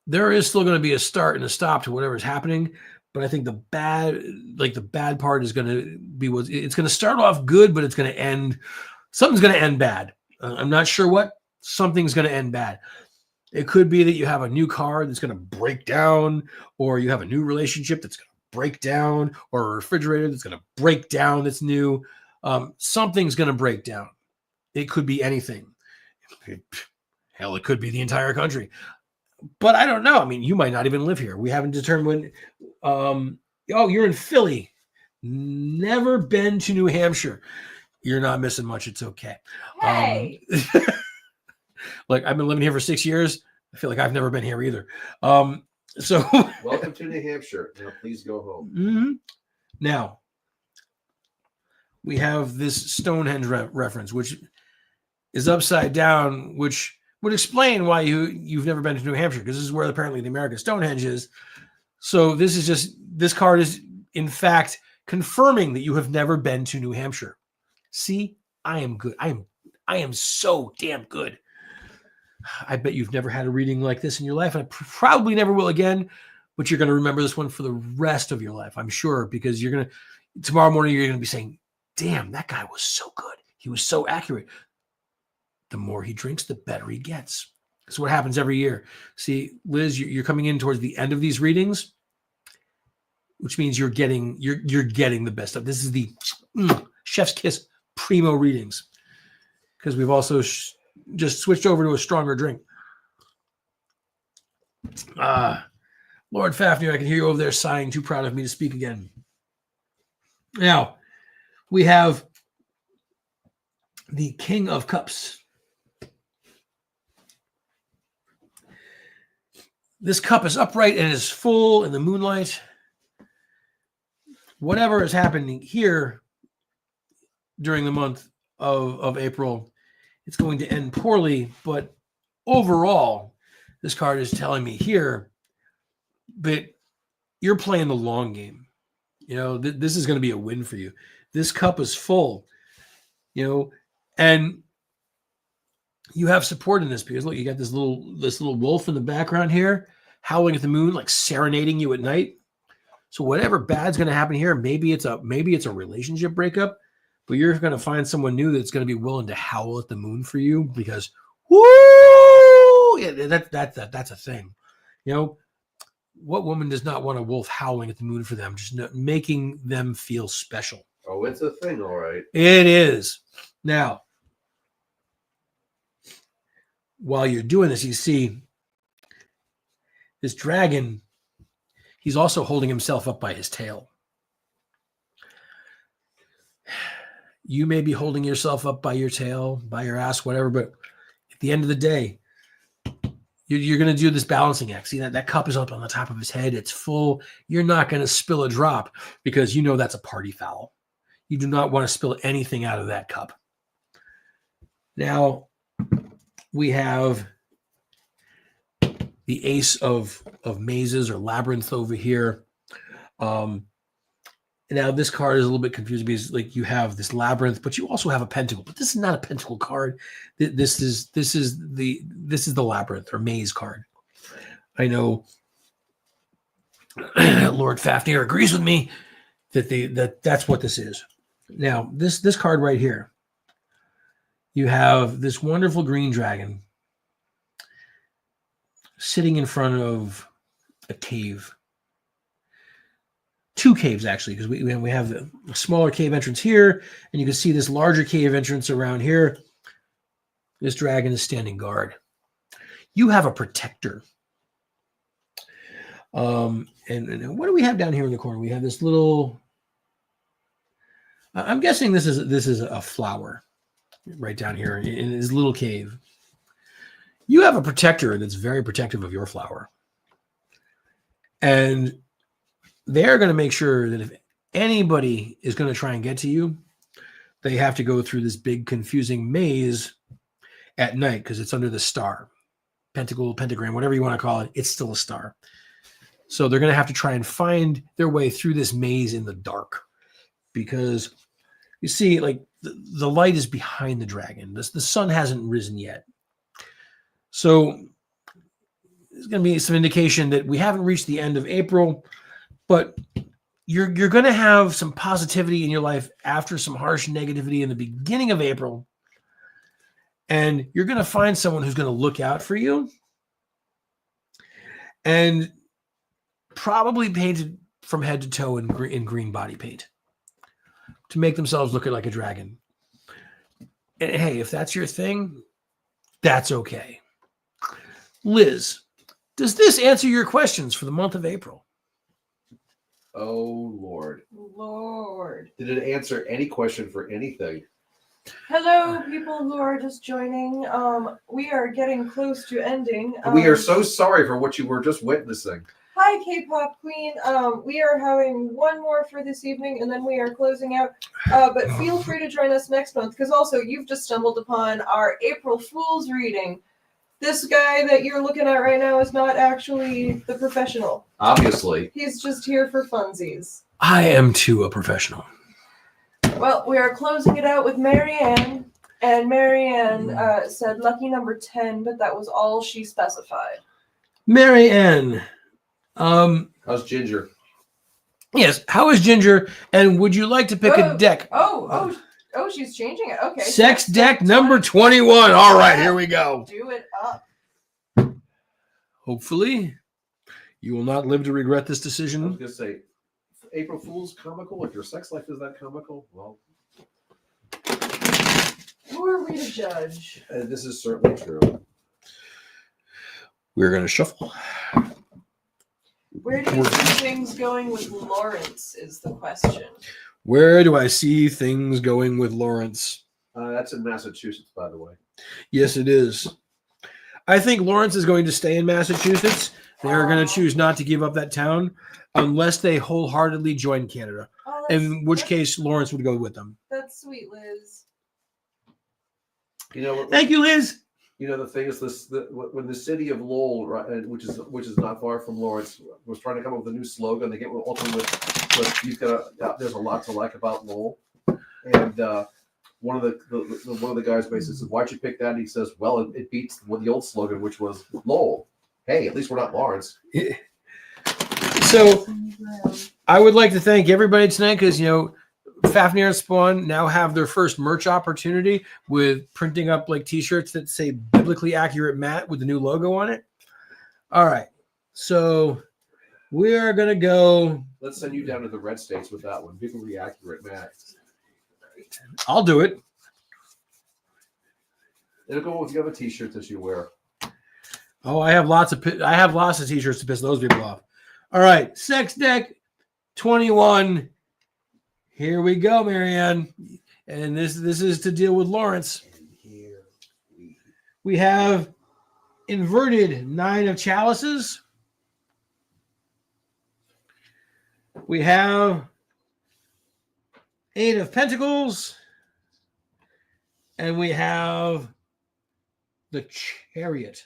there is still going to be a start and a stop to whatever's happening, but I think the bad part is going to be it's going to start off good, but it's going to end. Something's going to end bad. I'm not sure what. Something's going to end bad. It could be that you have a new car that's going to break down, or you have a new relationship that's going to break down, or a refrigerator that's going to break down that's new. Something's going to break down. It could be anything. Hell, it could be the entire country. But I don't know. I mean, you might not even live here. We haven't determined when. You're in Philly. Never been to New Hampshire. You're not missing much. It's okay. Hey. Like, I've been living here for 6 years. I feel like I've never been here either. So welcome to New Hampshire. Now, please go home. Mm-hmm. Now, we have this Stonehenge reference, which is upside down, which would explain why you've never been to New Hampshire, because this is where apparently the American Stonehenge is. So this card is in fact confirming that you have never been to New Hampshire. See, I am good. I am so damn good. I bet you've never had a reading like this in your life. I probably never will again, but you're going to remember this one for the rest of your life, I'm sure, because tomorrow morning you're going to be saying, damn, that guy was so good. He was so accurate. The more he drinks, the better he gets. That's what happens every year. See, Liz, you're coming in towards the end of these readings, which means you're getting the best stuff. This is the chef's kiss primo readings, because we've also just switched over to a stronger drink. Lord Fafnir, I can hear you over there sighing, too proud of me to speak again. Now, we have the King of Cups. This cup is upright and is full in the moonlight. Whatever is happening here during the month of April, it's going to end poorly, but overall, this card is telling me here that you're playing the long game. This is going to be a win for you. This cup is full, and you have support in this, because look, you got this little wolf in the background here, howling at the moon, like serenading you at night. So whatever bad's going to happen here, maybe it's a relationship breakup, but you're going to find someone new that's going to be willing to howl at the moon for you, because woo, yeah, that's a thing. What woman does not want a wolf howling at the moon for them, just making them feel special? Oh, it's a thing, all right. It is. Now, while you're doing this, you see this dragon, he's also holding himself up by his tail. You may be holding yourself up by your tail, by your ass, whatever, but at the end of the day, you're going to do this balancing act. See, that cup is up on the top of his head. It's full. You're not going to spill a drop, because that's a party foul. You do not want to spill anything out of that cup. Now, we have the ace of mazes or labyrinth over here. Now this card is a little bit confusing, because like you have this labyrinth, but you also have a pentacle. But this is not a pentacle card. This is the labyrinth or maze card. I know Lord Fafnir agrees with me that that's what this is. Now this card right here, you have this wonderful green dragon sitting in front of a cave. Two caves, actually, because we have the smaller cave entrance here, and you can see this larger cave entrance around here. This dragon is standing guard. You have a protector. And what do we have down here in the corner? We have this little... I'm guessing this is a flower right down here in this little cave. You have a protector that's very protective of your flower. And they're going to make sure that if anybody is going to try and get to you, they have to go through this big confusing maze at night, because it's under the star. Pentacle, pentagram, whatever you want to call it, it's still a star. So they're going to have to try and find their way through this maze in the dark, because you see, like, the light is behind the dragon. The sun hasn't risen yet. So there's going to be some indication that we haven't reached the end of April, but you're going to have some positivity in your life after some harsh negativity in the beginning of April. And you're going to find someone who's going to look out for you and probably painted from head to toe in green body paint to make themselves look like a dragon. And hey, if that's your thing, that's okay. Liz, does this answer your questions for the month of April? Oh, Lord. Lord. Did it answer any question for anything? Hello, people who are just joining. We are getting close to ending. We are so sorry for what you were just witnessing. Hi, K-pop Queen. We are having one more for this evening, and then we are closing out. But feel free to join us next month, because also you've just stumbled upon our April Fool's reading. This guy that you're looking at right now is not actually the professional. Obviously. He's just here for funsies. I am too a professional. Well, we are closing it out with Marianne, and Marianne said lucky number 10, but that was all she specified. Marianne. How's Ginger? Yes, how is Ginger? And would you like to pick a deck? Oh, she's changing it. Okay. Sex deck number 21. All right, here we go. Do it up. Hopefully, you will not live to regret this I was decision. going to say, April Fool's comical? If your sex life is that comical, well, Who are we to judge? this is certainly true. We're going to shuffle. Where do you see things going with Lawrence is the question. Where do I see things going with Lawrence? That's in Massachusetts, by the way. Yes, it is. I think Lawrence is going to stay in Massachusetts. They're going to choose not to give up that town unless they wholeheartedly join Canada, in which case Lawrence would go with them. That's sweet, Liz. You know, Thank you, Liz. You know, the thing is, when the city of Lowell, right, which is not far from Lawrence, was trying to come up with a new slogan, they get ultimately with there's a lot to like about Lowell, and one of the guys basically says, "Why'd you pick that?" And he says, "Well, it beats the old slogan, which was Lowell. Hey, at least we're not Lawrence." So I would like to thank everybody tonight because Fafnir and Spawn now have their first merch opportunity with printing up like t-shirts that say biblically accurate Matt with the new logo on it. All right. So we are going to go. Let's send you down to the red states with that one. Biblically accurate Matt. I'll do it. It'll go with the other t-shirts that you wear. Oh, I have lots of t-shirts to piss those people off. All right. Sex deck 21. Here we go, Marianne. And this is to deal with Lawrence. And here we have inverted 9 of chalices. We have 8 of pentacles. And we have the Chariot.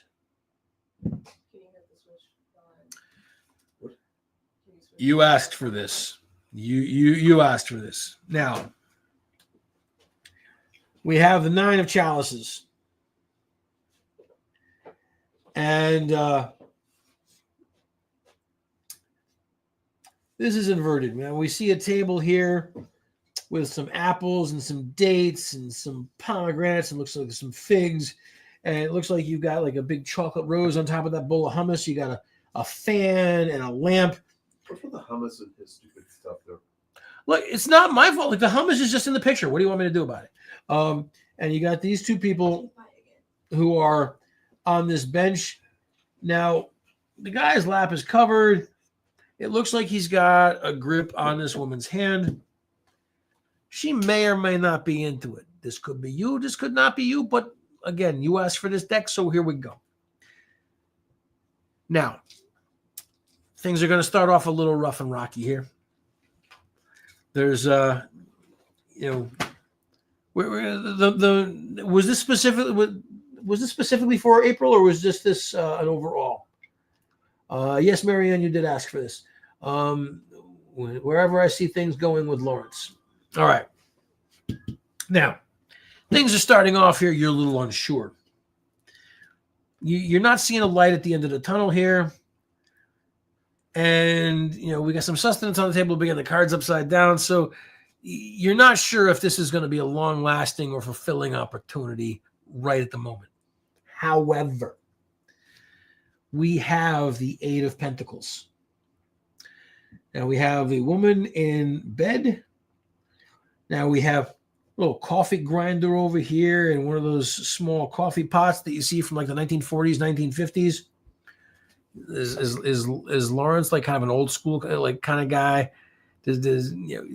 You asked for this. You asked for this. Now, we have the 9 of chalices. And this is inverted, man. We see a table here with some apples and some dates and some pomegranates and looks like some figs. And it looks like you've got like a big chocolate rose on top of that bowl of hummus. You got a fan and a lamp. What's with the hummus and his stupid stuff there? Look, it's not my fault. Like the hummus is just in the picture. What do you want me to do about it? And you got these 2 people who are on this bench. Now, the guy's lap is covered. It looks like he's got a grip on this woman's hand. She may or may not be into it. This could be you. This could not be you. But again, you asked for this deck, so here we go. Now, things are going to start off a little rough and rocky here. There's, was this specifically for April, or was this an overall? Yes, Marianne, you did ask for this. Wherever I see things going with Lawrence. All right. Now, things are starting off here. You're a little unsure. You're not seeing a light at the end of the tunnel here. And, we got some sustenance on the table. We got the cards upside down. So you're not sure if this is going to be a long-lasting or fulfilling opportunity right at the moment. However, we have the Eight of Pentacles. Now we have a woman in bed. Now we have a little coffee grinder over here and one of those small coffee pots that you see from like the 1940s, 1950s. Is Lawrence like kind of an old school like kind of guy? Does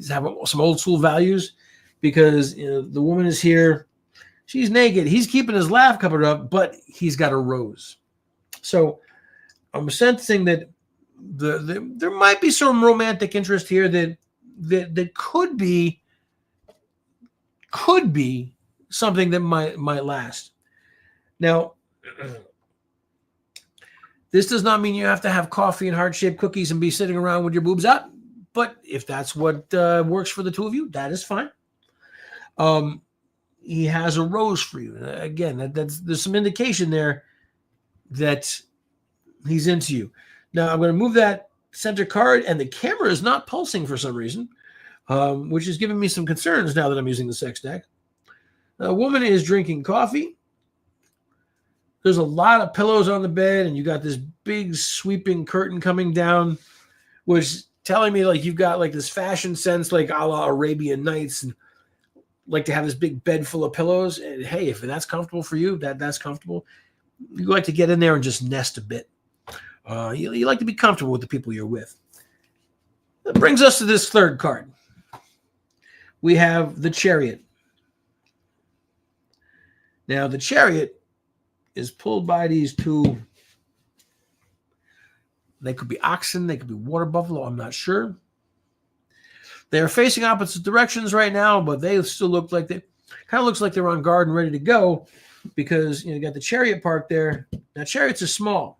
have some old school values? Because the woman is here, she's naked. He's keeping his laugh covered up, but he's got a rose. So I'm sensing that there might be some romantic interest here that could be something that might last. Now, this does not mean you have to have coffee and heart-shaped cookies and be sitting around with your boobs out. But if that's what works for the two of you, that is fine. He has a rose for you. Again, there's some indication there that he's into you. Now, I'm going to move that center card, and the camera is not pulsing for some reason, which is giving me some concerns now that I'm using the sex deck. A woman is drinking coffee. There's a lot of pillows on the bed, and you got this big sweeping curtain coming down, which telling me like you've got like this fashion sense, like a la Arabian Nights, and like to have this big bed full of pillows. And hey, if that's comfortable for you, that's comfortable. You like to get in there and just nest a bit. You like to be comfortable with the people you're with. That brings us to this third card. We have the Chariot. Now, the Chariot is pulled by these two. They could be oxen. They could be water buffalo. I'm not sure. They're facing opposite directions right now, but they still look like they kind of looks like they're on guard and ready to go because you got the Chariot parked there. Now, chariots are small.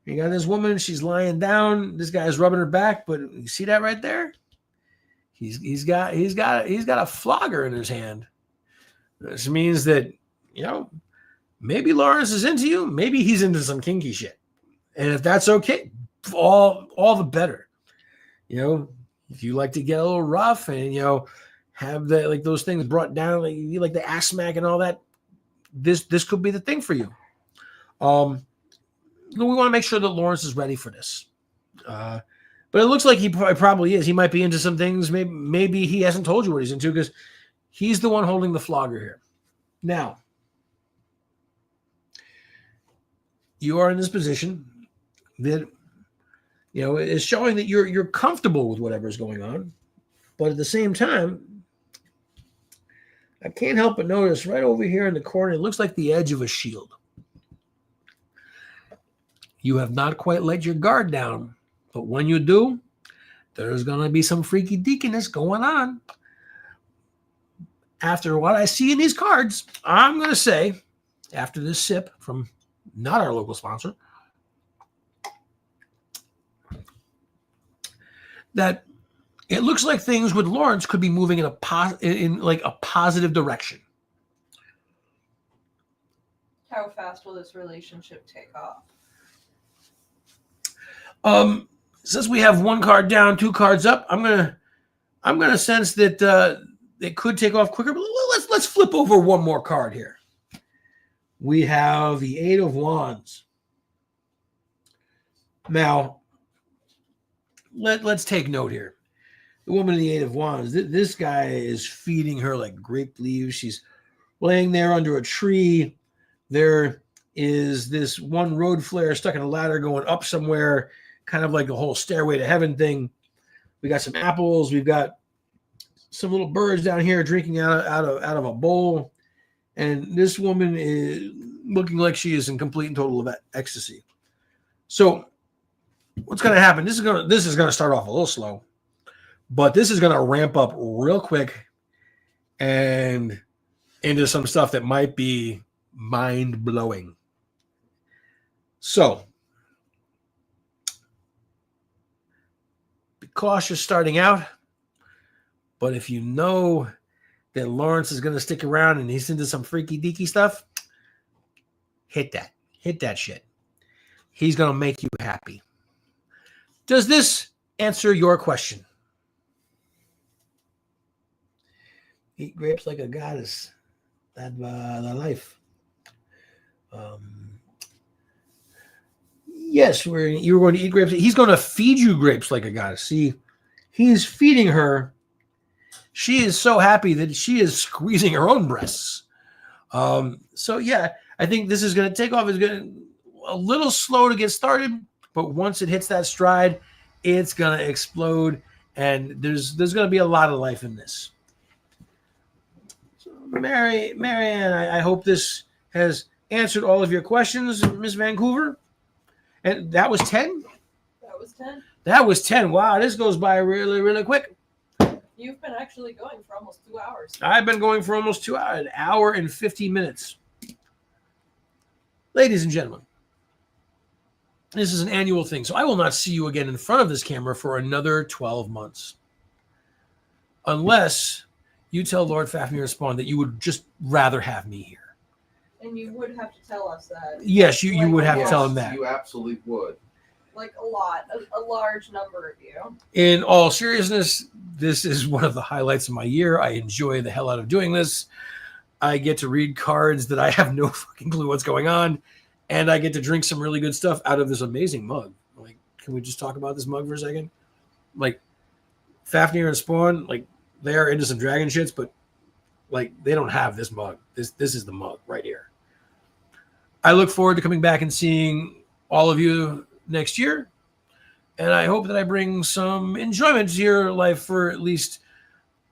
You got this woman. She's lying down. This guy's rubbing her back, but you see that right there? He's got a flogger in his hand. This means that maybe Lawrence is into you. Maybe he's into some kinky shit. And if that's okay, all the better. If you like to get a little rough and, have those things brought down, like you like the ass smack and all that, this could be the thing for you. We want to make sure that Lawrence is ready for this. But it looks like he probably is. He might be into some things. Maybe he hasn't told you what he's into because he's the one holding the flogger here. Now, you are in this position that, is showing that you're comfortable with whatever is going on. But at the same time, I can't help but notice right over here in the corner, it looks like the edge of a shield. You have not quite let your guard down. But when you do, there's going to be some freaky deaconess going on. After what I see in these cards, I'm going to say, after this sip from not our local sponsor, that it looks like things with Lawrence could be moving in a positive direction. How fast will this relationship take off? Since we have one card down, two cards up, I'm gonna sense that it could take off quicker. But let's flip over one more card here. We have the Eight of Wands. Now, let's take note here. The woman in the Eight of Wands. This guy is feeding her like grape leaves. She's laying there under a tree. There is this one road flare stuck in a ladder going up somewhere, kind of like the whole stairway to heaven thing. We got some apples. We've got some little birds down here drinking out of a bowl. And this woman is looking like she is in complete and total ecstasy. So what's going to happen? This is going to start off a little slow, but this is going to ramp up real quick and into some stuff that might be mind-blowing. So be cautious starting out, but if you know that Lawrence is going to stick around and he's into some freaky deaky stuff, hit that shit. He's going to make you happy. Does this answer your question? Eat grapes like a goddess. That life. Yes, you were going to eat grapes. He's going to feed you grapes like a goddess. See, he's feeding her. She is so happy that she is squeezing her own breasts. So yeah, I think this is going to take off. It's going to a little slow to get started, but once it hits that stride, it's going to explode, and there's going to be a lot of life in this. So Marianne, I hope this has answered all of your questions, Miss Vancouver. And that was 10? That was 10. That was 10. Wow, this goes by really, really quick. You've been actually going for almost 2 hours. I've been going for almost 2 hours, an hour and 50 minutes. Ladies and gentlemen, this is an annual thing, so I will not see you again in front of this camera for another 12 months. Unless you tell Lord Fafnir and Spawn that you would just rather have me here. And you would have to tell us that. Yes, you would have to tell him that. You absolutely would. Like a large number of you. In all seriousness, this is one of the highlights of my year. I enjoy the hell out of doing this. I get to read cards that I have no fucking clue what's going on, and I get to drink some really good stuff out of this amazing mug. Like, can we just talk about this mug for a second? Like, Fafnir and Spawn, like, they are into some dragon shits, but like, they don't have this mug. This is the mug right here. I look forward to coming back and seeing all of you next year, and I hope that I bring some enjoyment to your life for at least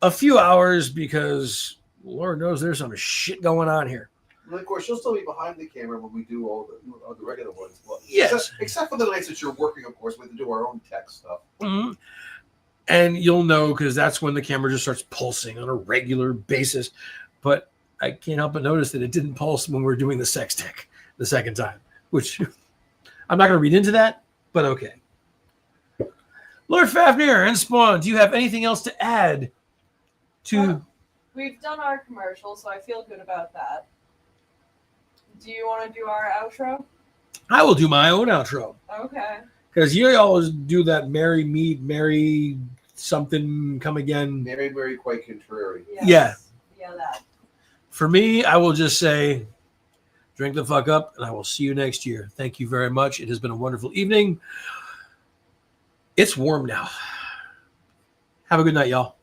a few hours, because Lord knows there's some shit going on here. And of course, you'll still be behind the camera when we do all the regular ones. Well, Yes. Except for the nights that you're working, of course, we have to do our own tech stuff. Mm-hmm. And you'll know, because that's when the camera just starts pulsing on a regular basis. But I can't help but notice that it didn't pulse when we were doing the sex tech the second time, which I'm not going to read into that, but okay. Lord Fafnir and Spawn, do you have anything else to add to... We've done our commercial, so I feel good about that. Do you want to do our outro? I will do my own outro. Okay. Because you always do that merry meet, merry something, come again. Very, very quite contrary. Yes. Yeah. Yeah, that. For me, I will just say, drink the fuck up, and I will see you next year. Thank you very much. It has been a wonderful evening. It's warm now. Have a good night, y'all.